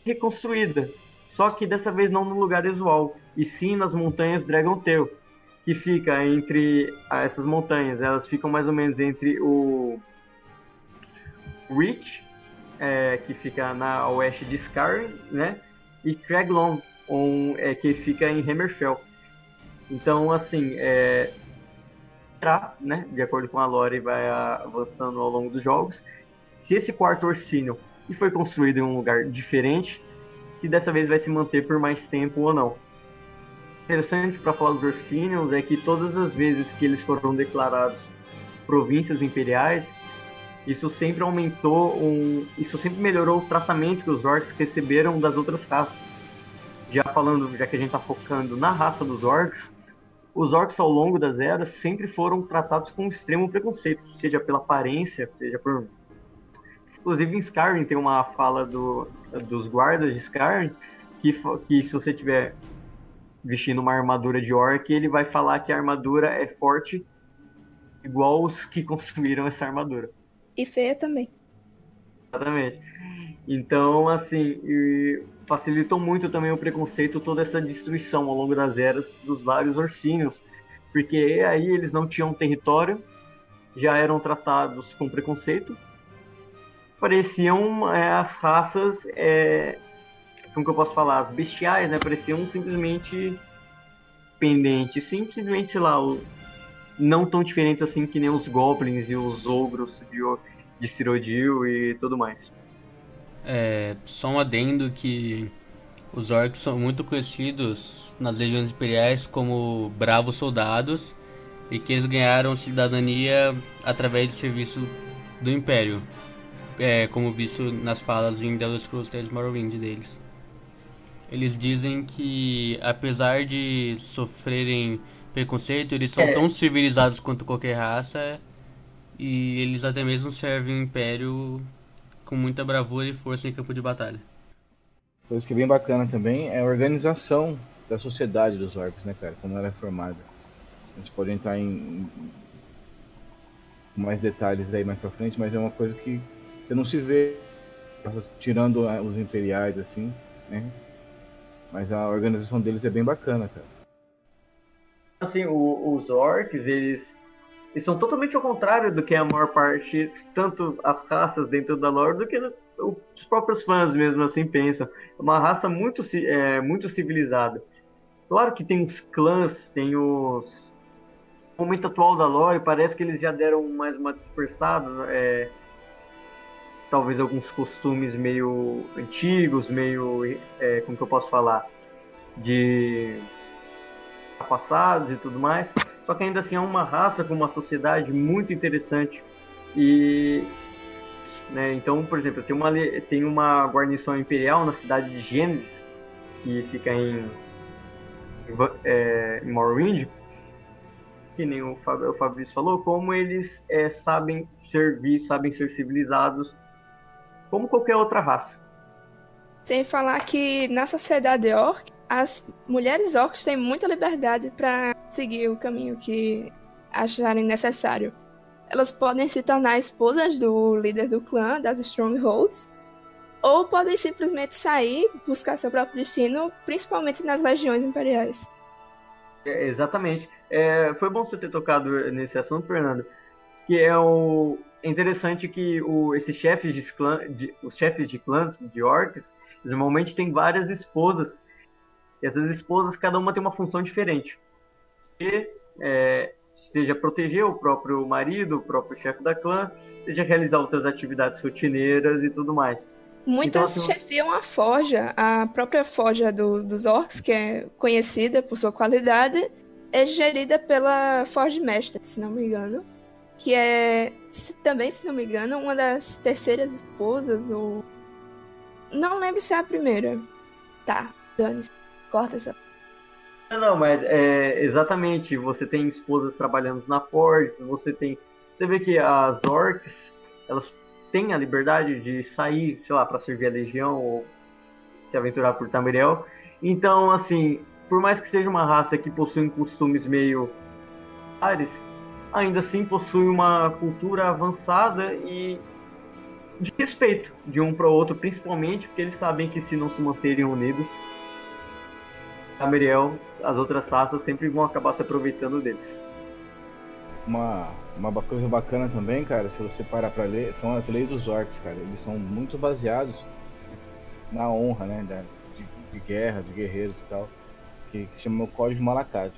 reconstruída, só que dessa vez não no lugar usual, e sim nas montanhas Dragontail, que fica entre essas montanhas, elas ficam mais ou menos entre o Reach, que fica na oeste de Skyrim, né, e Craglon, que fica em Hammerfell. Então, assim, né, de acordo com a lore, vai avançando ao longo dos jogos. Se esse quarto Orsinium e foi construído em um lugar diferente, se dessa vez vai se manter por mais tempo ou não. Interessante para falar dos Orsiniums é que todas as vezes que eles foram declarados províncias imperiais, isso sempre isso sempre melhorou o tratamento que os orcs receberam das outras raças. Já que a gente está focando na raça dos orcs, os orcs ao longo das eras sempre foram tratados com extremo preconceito, seja pela aparência, seja por... Inclusive em Skyrim tem uma fala dos guardas de Skyrim que se você tiver vestindo uma armadura de orc, ele vai falar que a armadura é forte igual os que construíram essa armadura. E feia também. Exatamente. Então, assim, facilitou muito também o preconceito, toda essa destruição ao longo das eras dos vários Orsiniums, porque aí eles não tinham território, já eram tratados com preconceito, pareciam as raças como que eu posso falar, as bestiais, né, pareciam simplesmente pendentes, simplesmente, sei lá, não tão diferentes assim que nem os goblins e os ogros de Cyrodiil e tudo mais. Só um adendo que os orcs são muito conhecidos nas legiões imperiais como bravos soldados e que eles ganharam cidadania através de serviço do Império, como visto nas falas em The Elder Scrolls Tales of Morrowind deles. Eles dizem que, apesar de sofrerem preconceito, eles são tão civilizados quanto qualquer raça e eles até mesmo servem o Império com muita bravura e força em campo de batalha. Coisa que é bem bacana também é a organização da sociedade dos orcs, né, cara? Como ela é formada. A gente pode entrar em mais detalhes aí mais pra frente, mas é uma coisa que você não se vê tirando os imperiais, assim, né? Mas a organização deles é bem bacana, cara. Assim, os orcs, eles são totalmente ao contrário do que a maior parte, tanto as raças dentro da lore, do que os próprios fãs mesmo assim pensam. É uma raça muito civilizada. Claro que tem os clãs, tem os... No momento atual da lore, parece que eles já deram mais uma dispersada, talvez alguns costumes meio antigos, meio, como que eu posso falar, de passados e tudo mais. Só que ainda assim é uma raça com uma sociedade muito interessante. E, né, então, por exemplo, tem uma guarnição imperial na cidade de Gênesis, que fica em Morrowind, que nem o Fabrício falou, como eles sabem servir, sabem ser civilizados como qualquer outra raça. Sem falar que na sociedade orc, as mulheres orcs têm muita liberdade para seguir o caminho que acharem necessário. Elas podem se tornar esposas do líder do clã, das Strongholds, ou podem simplesmente sair, buscar seu próprio destino, principalmente nas legiões imperiais. Exatamente. Foi bom você ter tocado nesse assunto, Fernando, que é interessante que esses chefes os chefes de clãs, de orcs, normalmente têm várias esposas. E essas esposas, cada uma tem uma função diferente. E, seja proteger o próprio marido, o próprio chefe da clã, seja realizar outras atividades rotineiras e tudo mais. Muitas então, chefiam a forja. A própria forja dos orcs, que é conhecida por sua qualidade, é gerida pela Forge Master, se não me engano. Que é, também, se não me engano, uma das terceiras esposas, ou... Não lembro se é a primeira. Tá, dane-se. Corta essa. Não, mas exatamente. Você tem esposas trabalhando na Forge, você vê que as orcs, elas têm a liberdade de sair, sei lá, para servir a legião ou se aventurar por Tamriel. Então, assim, por mais que seja uma raça que possui costumes meio ares, ainda assim possui uma cultura avançada e de respeito de um para o outro, principalmente porque eles sabem que se não se manterem unidos, Tamriel, as outras raças sempre vão acabar se aproveitando deles. Uma coisa bacana também, cara, se você parar pra ler, são as leis dos orcs, cara. Eles são muito baseados na honra, né, de guerra, de guerreiros e tal, que se chama o Código de Malakath.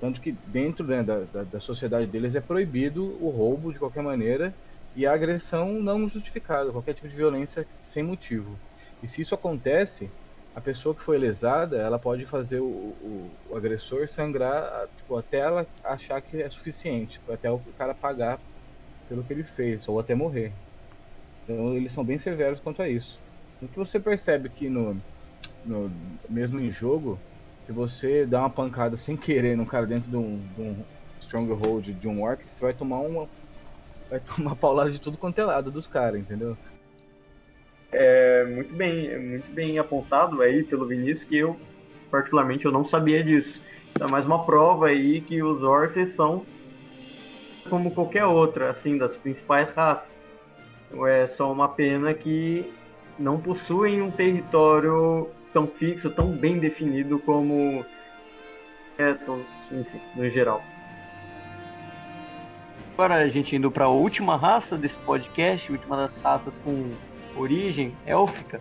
Tanto que dentro, né, da sociedade deles é proibido o roubo de qualquer maneira e a agressão não justificada, qualquer tipo de violência sem motivo. E se isso acontece, a pessoa que foi lesada, ela pode fazer o agressor sangrar, tipo, até ela achar que é suficiente, até o cara pagar pelo que ele fez, ou até morrer. Então eles são bem severos quanto a isso. O que você percebe que mesmo em jogo, se você dá uma pancada sem querer num cara dentro de um stronghold de um orc, você vai tomar uma paulada de tudo quanto é lado dos caras, entendeu? Muito bem apontado aí pelo Vinícius, que eu, particularmente, eu não sabia disso. Então, mais uma prova aí que os orcs são como qualquer outra, assim, das principais raças. É só uma pena que não possuem um território tão fixo, tão bem definido como enfim, no geral. Agora a gente indo para a última raça desse podcast, a última das raças com origem élfica,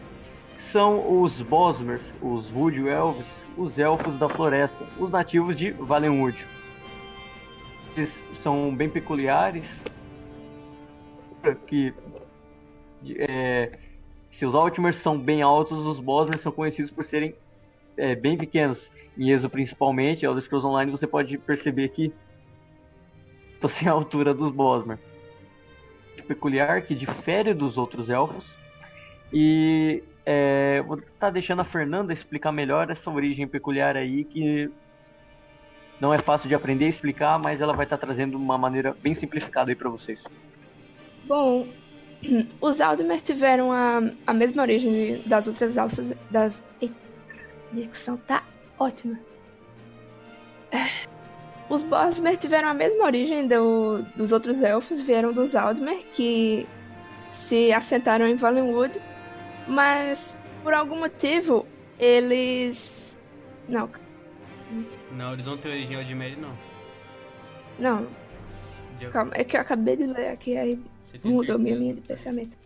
são os Bosmers, os Wood Elves, os Elfos da Floresta, os nativos de Valenwood. Eles são bem peculiares, que se os Altmers são bem altos, os Bosmers são conhecidos por serem bem pequenos. Em ESO principalmente, Elder Scrolls Online, você pode perceber que estão sem a altura dos Bosmer. Peculiar, que difere dos outros elfos. E vou estar deixando a Fernanda explicar melhor essa origem peculiar aí, que não é fácil de aprender a explicar, mas ela vai estar trazendo uma maneira bem simplificada aí para vocês. Bom, os Aldmer tiveram a mesma origem das outras alças das... A dicção tá ótima. Os Bosmer tiveram a mesma origem dos outros elfos, vieram dos Aldmer, que se assentaram em Valenwood, mas por algum motivo eles... Não, eles não têm origem Aldmeri, não. Não. Calma, é que eu acabei de ler aqui, aí mudou minha linha de pensamento.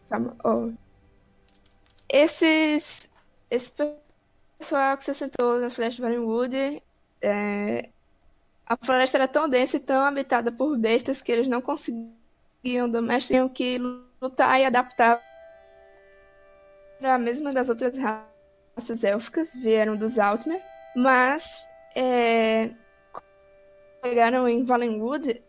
Calma, ó. Esse pessoal que se assentou na floresta de Valenwood, a floresta era tão densa e tão habitada por bestas que eles não conseguiam domesticar, tinham que lutar e adaptar para a mesma das outras raças élficas, vieram dos Altmer, mas chegaram em Valenwood,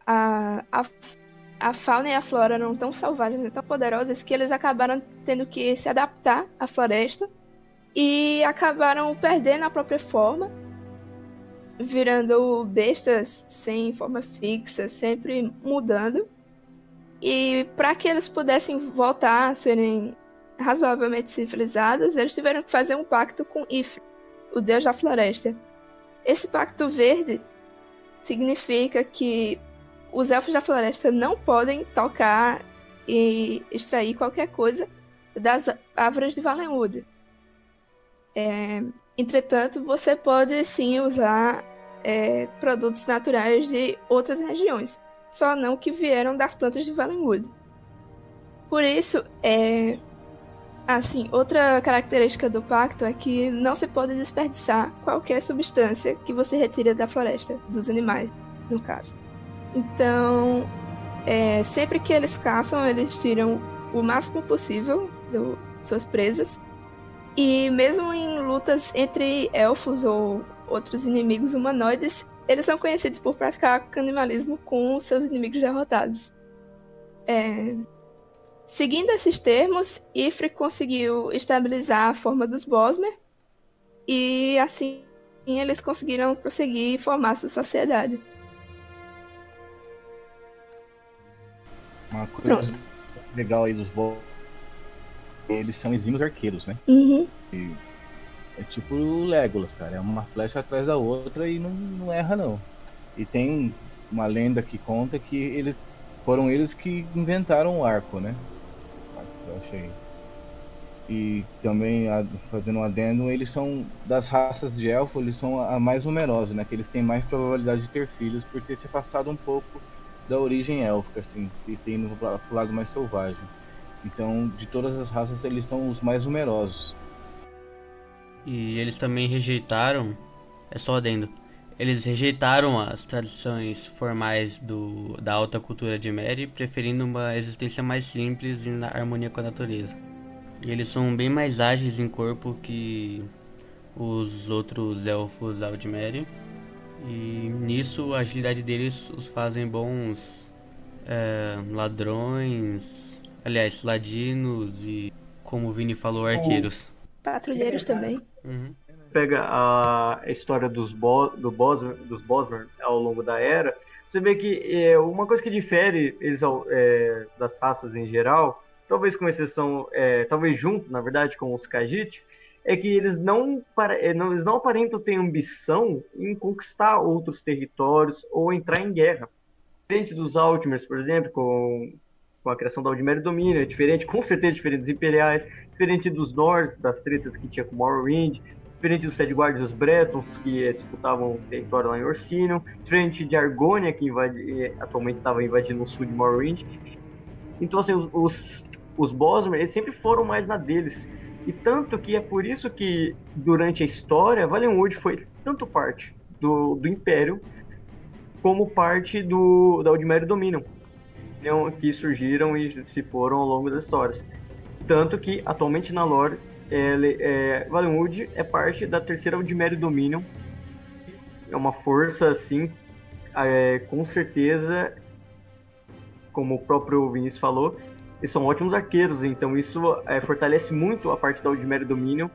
a fauna e a flora eram tão selvagens e tão poderosas que eles acabaram tendo que se adaptar à floresta e acabaram perdendo a própria forma, virando bestas sem forma fixa, sempre mudando. E para que eles pudessem voltar a serem razoavelmente civilizados, eles tiveram que fazer um pacto com Ifrit, o deus da floresta. Esse pacto verde significa que os elfos da floresta não podem tocar e extrair qualquer coisa das árvores de Valenwood. Entretanto, você pode sim usar produtos naturais de outras regiões, só não que vieram das plantas de Valenwood. Por isso, outra característica do pacto é que não se pode desperdiçar qualquer substância que você retira da floresta, dos animais, no caso. Então, sempre que eles caçam, eles tiram o máximo possível de suas presas. E mesmo em lutas entre elfos ou outros inimigos humanoides, eles são conhecidos por praticar canibalismo com seus inimigos derrotados. Seguindo esses termos, Ifrit conseguiu estabilizar a forma dos Bosmer e assim eles conseguiram prosseguir e formar sua sociedade. Uma coisa legal aí dos Bosmer, eles são exímios arqueiros, né? Uhum. E é tipo o Legolas, cara, é uma flecha atrás da outra e não erra não. E tem uma lenda que conta que foram eles que inventaram o arco, né? Eu achei. E também, fazendo um adendo, eles são das raças de elfo, eles são a mais numerosa, né? Que eles têm mais probabilidade de ter filhos por ter se afastado um pouco da origem élfica, assim, e ter ido pro lado mais selvagem. Então, de todas as raças, eles são os mais numerosos. E eles também rejeitaram, só adendo, eles rejeitaram as tradições formais da alta cultura de Meri, preferindo uma existência mais simples e na harmonia com a natureza. E eles são bem mais ágeis em corpo que os outros elfos Aldmeri, e nisso a agilidade deles os fazem bons ladrões, aliás, ladinos e, como o Vini falou, arqueiros. Patrulheiros também. Uhum. Pega a história dos Bosmer ao longo da era, você vê que uma coisa que difere eles das raças em geral, talvez com exceção, talvez junto, na verdade, com os Khajiit, é que eles não aparentam ter ambição em conquistar outros territórios ou entrar em guerra. Diferente dos Altmers, por exemplo, com a criação da Aldmeri Domínio, com certeza diferente dos Imperiais, diferente dos Nords, das tretas que tinha com Morrowind, diferente dos Sedguards e os Bretons, que disputavam território lá em Orsinium, diferente de Argonia, que atualmente estava invadindo o sul de Morrowind. Então, assim, os Bosmer, eles sempre foram mais na deles. E tanto que é por isso que, durante a história, Valenwood foi tanto parte do Império, como parte da Aldmeri Dominion, que surgiram e se foram ao longo das histórias. Tanto que, atualmente na lore, Valenwood é parte da terceira Aldmeri Dominion. É uma força, assim, com certeza, como o próprio Vinícius falou, eles são ótimos arqueiros, então isso fortalece muito a parte da Aldmeri Dominion,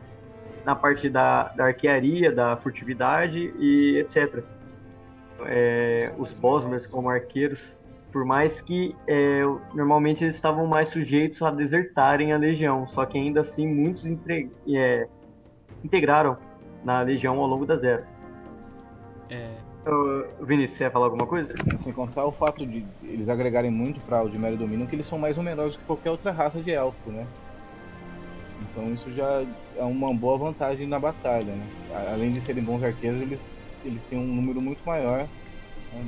na parte da arquearia, da furtividade e etc. Os Bosmers como arqueiros, por mais que normalmente eles estavam mais sujeitos a desertarem a legião, só que ainda assim muitos integraram na legião ao longo das eras. Vinícius, você ia falar alguma coisa? Sem contar o fato de eles agregarem muito para o Aldmeri Dominion, que eles são mais numerosos que qualquer outra raça de elfo, né? Então isso já é uma boa vantagem na batalha, né? Além de serem bons arqueiros, eles têm um número muito maior, né,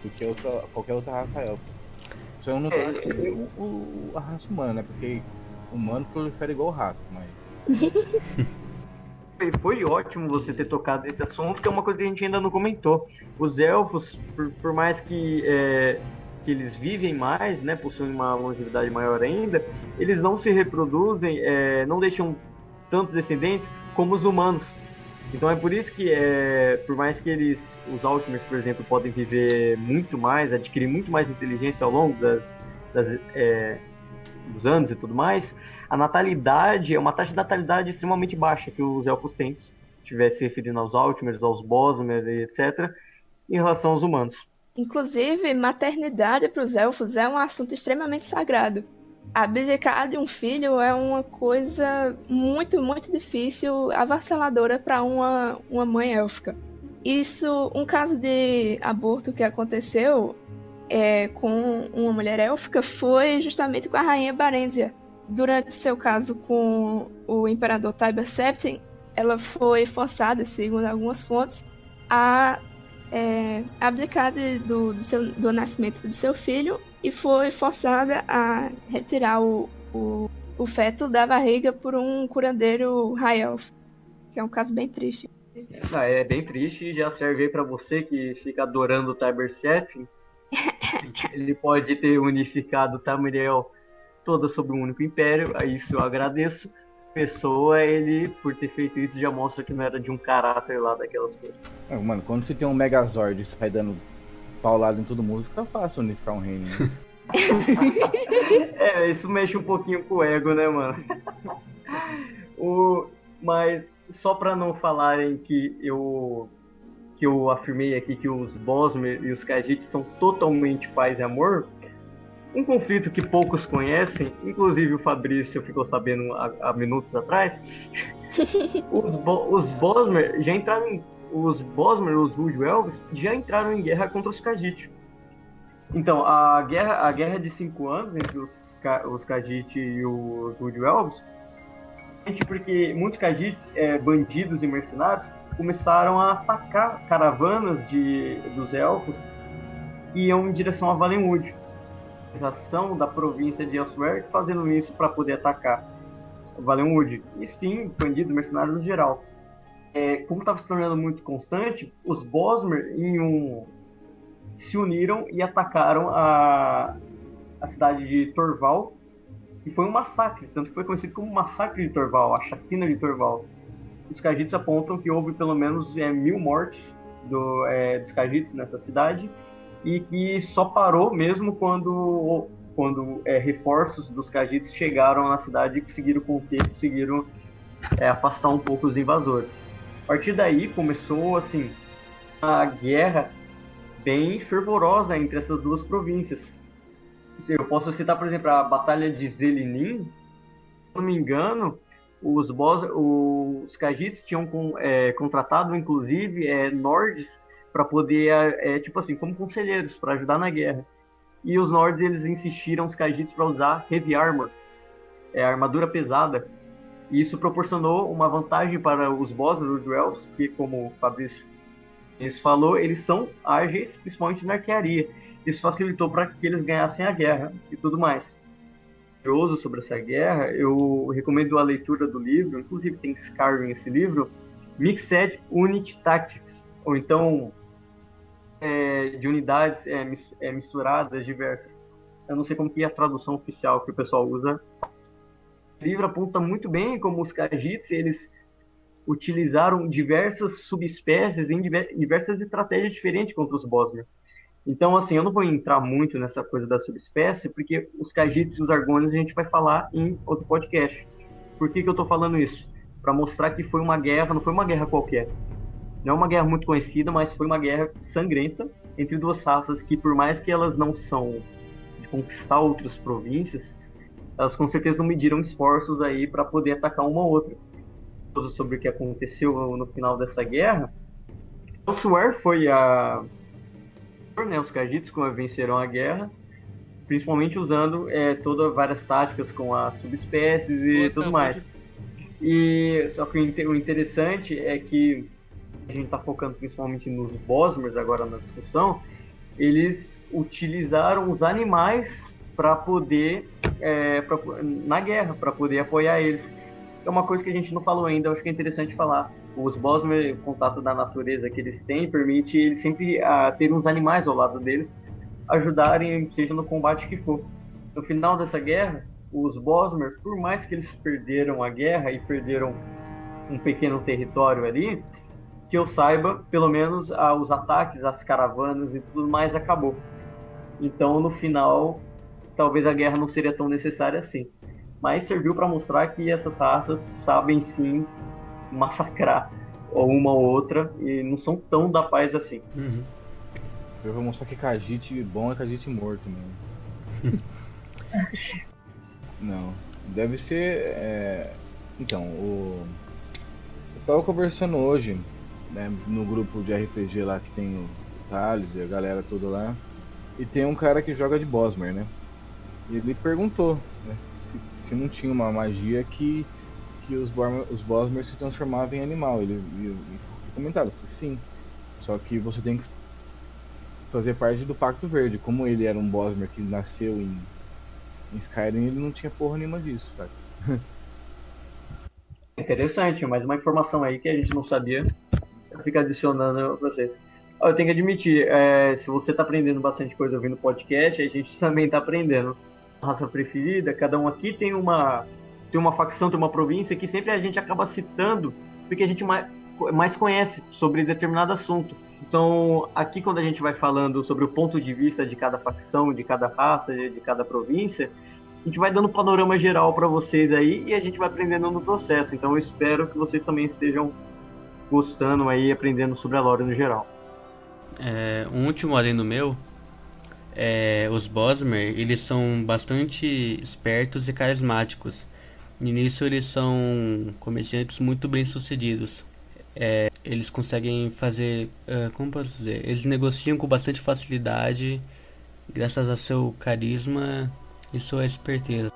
do que qualquer outra raça elfa. Isso é um número a raça humana, né? Porque humano prolifera igual rato, mas... Foi ótimo você ter tocado nesse assunto, que é uma coisa que a gente ainda não comentou. Os elfos, por mais que eles vivem mais, né, possuem uma longevidade maior ainda, eles não se reproduzem, não deixam tantos descendentes como os humanos. Então é por isso que, por mais que os Altmers, por exemplo, podem viver muito mais, adquirir muito mais inteligência ao longo dos anos e tudo mais, a natalidade é uma taxa de natalidade extremamente baixa que os elfos têm, se estivesse referindo aos Altmers, aos Bosmer, etc., em relação aos humanos. Inclusive, maternidade para os elfos é um assunto extremamente sagrado. Abdicar de um filho é uma coisa muito, muito difícil, avassaladora para uma mãe élfica. Um caso de aborto que aconteceu com uma mulher élfica foi justamente com a rainha Barenzia. Durante seu caso com o imperador Tiber Septim, ela foi forçada, segundo algumas fontes, a abdicar do nascimento do seu filho e foi forçada a retirar o feto da barriga por um curandeiro high elf, que é um caso bem triste. É bem triste e já serve aí pra você que fica adorando o Tiber Septim. Ele pode ter unificado Tamriel toda sob um único império, a isso eu agradeço. Pessoa, ele, por ter feito isso, já mostra que não era de um caráter lá daquelas coisas. Mano, quando você tem um Megazord e sai dando paulado em todo mundo, fica fácil unificar um reino, né? Isso mexe um pouquinho com o ego, né, mano? Mas, só pra não falarem que eu afirmei aqui que os Bosmer e os Khajiit são totalmente paz e amor, um conflito que poucos conhecem, inclusive o Fabrício ficou sabendo há minutos atrás, os Bosmer já entraram os Wood Elves já entraram em guerra contra os Khajiit. Então, a guerra de 5 anos entre os Khajiit e os Wood Elves, porque muitos Khajiits, bandidos e mercenários, começaram a atacar caravanas dos elfos que iam em direção a Valenwood, da província de Elsweyr, fazendo isso para poder atacar Valenwood. E sim, bandidos, mercenários no geral. Como estava se tornando muito constante, os Bosmer se uniram e atacaram a cidade de Torval, e foi um massacre, tanto que foi conhecido como Massacre de Torval, a Chacina de Torval. Os Khajiits apontam que houve pelo menos 1000 mortes dos Khajiits nessa cidade, e que só parou mesmo quando reforços dos Khajiits chegaram na cidade e conseguiram conter, conseguiram afastar um pouco os invasores. A partir daí começou assim a guerra bem fervorosa entre essas duas províncias. Eu posso citar, por exemplo, a Batalha de Zelinin. Se não me engano, os Khajiits tinham contratado, inclusive, Nords para poder, tipo assim, como conselheiros, para ajudar na guerra. E os Nords, eles insistiram, os Khajiits, para usar Heavy Armor, armadura pesada. E isso proporcionou uma vantagem para os Bosmer, os Elves, que, como o Fabrício falou, eles são ágeis, principalmente na arquearia. Isso facilitou para que eles ganhassem a guerra e tudo mais. curioso sobre essa guerra, eu recomendo a leitura do livro, inclusive tem Skyrim nesse livro, Mixed Unit Tactics, ou então de unidades misturadas, diversas. Eu não sei como que é a tradução oficial que o pessoal usa. O livro aponta muito bem como os Khajiits, eles utilizaram diversas subespécies em diversas estratégias diferentes contra os Bosmer. Então, assim, eu não vou entrar muito nessa coisa da subespécie, porque os Khajiits e os Argônios a gente vai falar em outro podcast. Por que eu estou falando isso? Para mostrar que foi uma guerra, não foi uma guerra qualquer. Não é uma guerra muito conhecida, mas foi uma guerra sangrenta entre duas raças que, por mais que elas não são de conquistar outras províncias, elas com certeza não mediram esforços aí para poder atacar uma ou outra. Sobre o que aconteceu no final dessa guerra, Elsewhere foi os Khajiits venceram a guerra, principalmente usando todas várias táticas com as subespécies e tudo mais. E só que o interessante é que a gente está focando principalmente nos Bosmers agora na discussão. Eles utilizaram os animais para poder na guerra, para poder apoiar eles. É uma coisa que a gente não falou ainda, eu acho que é interessante falar. Os Bosmer, o contato da natureza que eles têm, permite eles sempre ter uns animais ao lado deles, ajudarem, seja no combate que for. No final dessa guerra, os Bosmer, por mais que eles perderam a guerra e perderam um pequeno território ali, que eu saiba, pelo menos os ataques, as caravanas e tudo mais acabou. Então, no final, talvez a guerra não seria tão necessária assim. Mas serviu para mostrar que essas raças sabem sim massacrar uma ou outra e não são tão da paz assim. Uhum. Eu vou mostrar que Khajiit bom é Khajiit morto mesmo. Não, deve ser... Então, eu tava conversando hoje, né, no grupo de RPG lá que tem o Thales e a galera toda lá, e tem um cara que joga de Bosmer, né? E ele perguntou, né, se não tinha uma magia que os Bosmer se transformavam em animal. Ele comentado, sim. Só que você tem que fazer parte do Pacto Verde. Como ele era um Bosmer que nasceu em Skyrim, ele não tinha porra nenhuma disso, cara. Interessante, mais uma informação aí que a gente não sabia. Eu fico adicionando pra vocês. Eu tenho que admitir, se você tá aprendendo bastante coisa ouvindo podcast, a gente também tá aprendendo. Raça preferida, cada um aqui tem uma facção, tem uma província que sempre a gente acaba citando porque a gente mais conhece sobre determinado assunto. Então, aqui quando a gente vai falando sobre o ponto de vista de cada facção, de cada raça, de cada província, a gente vai dando um panorama geral para vocês aí e a gente vai aprendendo no processo. Então, eu espero que vocês também estejam gostando aí, aprendendo sobre a lore no geral. Um último adendo meu. Os Bosmer, eles são bastante espertos e carismáticos. E nisso eles são comerciantes muito bem sucedidos. Eles conseguem fazer, como posso dizer, eles negociam com bastante facilidade, graças a seu carisma e sua esperteza.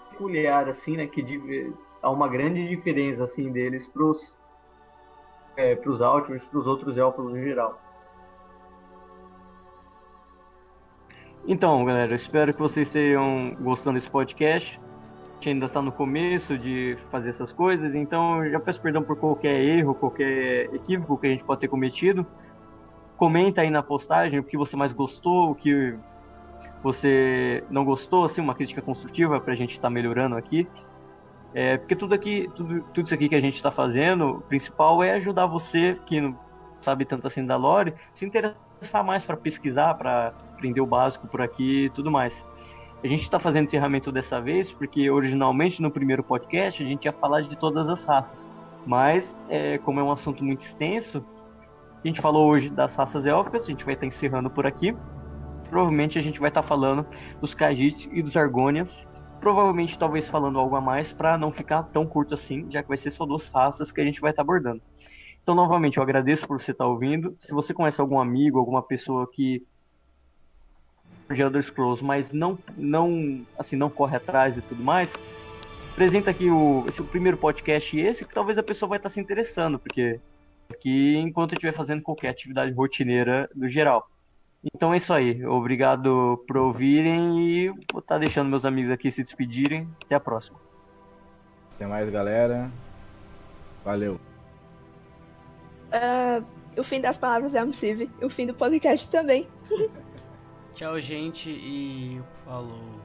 Peculiar assim, né, que há uma grande diferença assim deles pros Altmers, pros outros elfos no geral. Então, galera, eu espero que vocês estejam gostando desse podcast. A gente ainda está no começo de fazer essas coisas, então eu já peço perdão por qualquer erro, qualquer equívoco que a gente pode ter cometido. Comenta aí na postagem o que você mais gostou, o que você não gostou, assim, uma crítica construtiva para a gente estar melhorando aqui. Porque tudo isso aqui que a gente está fazendo, o principal é ajudar você que não sabe tanto assim da lore, se interessar mais para pesquisar, para aprender o básico por aqui e tudo mais. A gente está fazendo encerramento dessa vez porque originalmente no primeiro podcast a gente ia falar de todas as raças, mas como é um assunto muito extenso, a gente falou hoje das raças élficas, a gente vai estar encerrando por aqui. Provavelmente a gente vai estar falando dos Khajiit e dos Argonians, provavelmente talvez falando algo a mais para não ficar tão curto assim, já que vai ser só duas raças que a gente vai estar abordando. Então, novamente, eu agradeço por você estar ouvindo. Se você conhece algum amigo, alguma pessoa que de Elder Scrolls, mas não corre atrás e tudo mais, apresenta aqui o primeiro podcast que talvez a pessoa vai estar se interessando, porque aqui enquanto eu estiver fazendo qualquer atividade rotineira no geral. Então é isso aí. Obrigado por ouvirem e vou estar deixando meus amigos aqui se despedirem. Até a próxima. Até mais, galera. Valeu. O fim das palavras é possível. O fim do podcast também. Tchau, gente, e falou.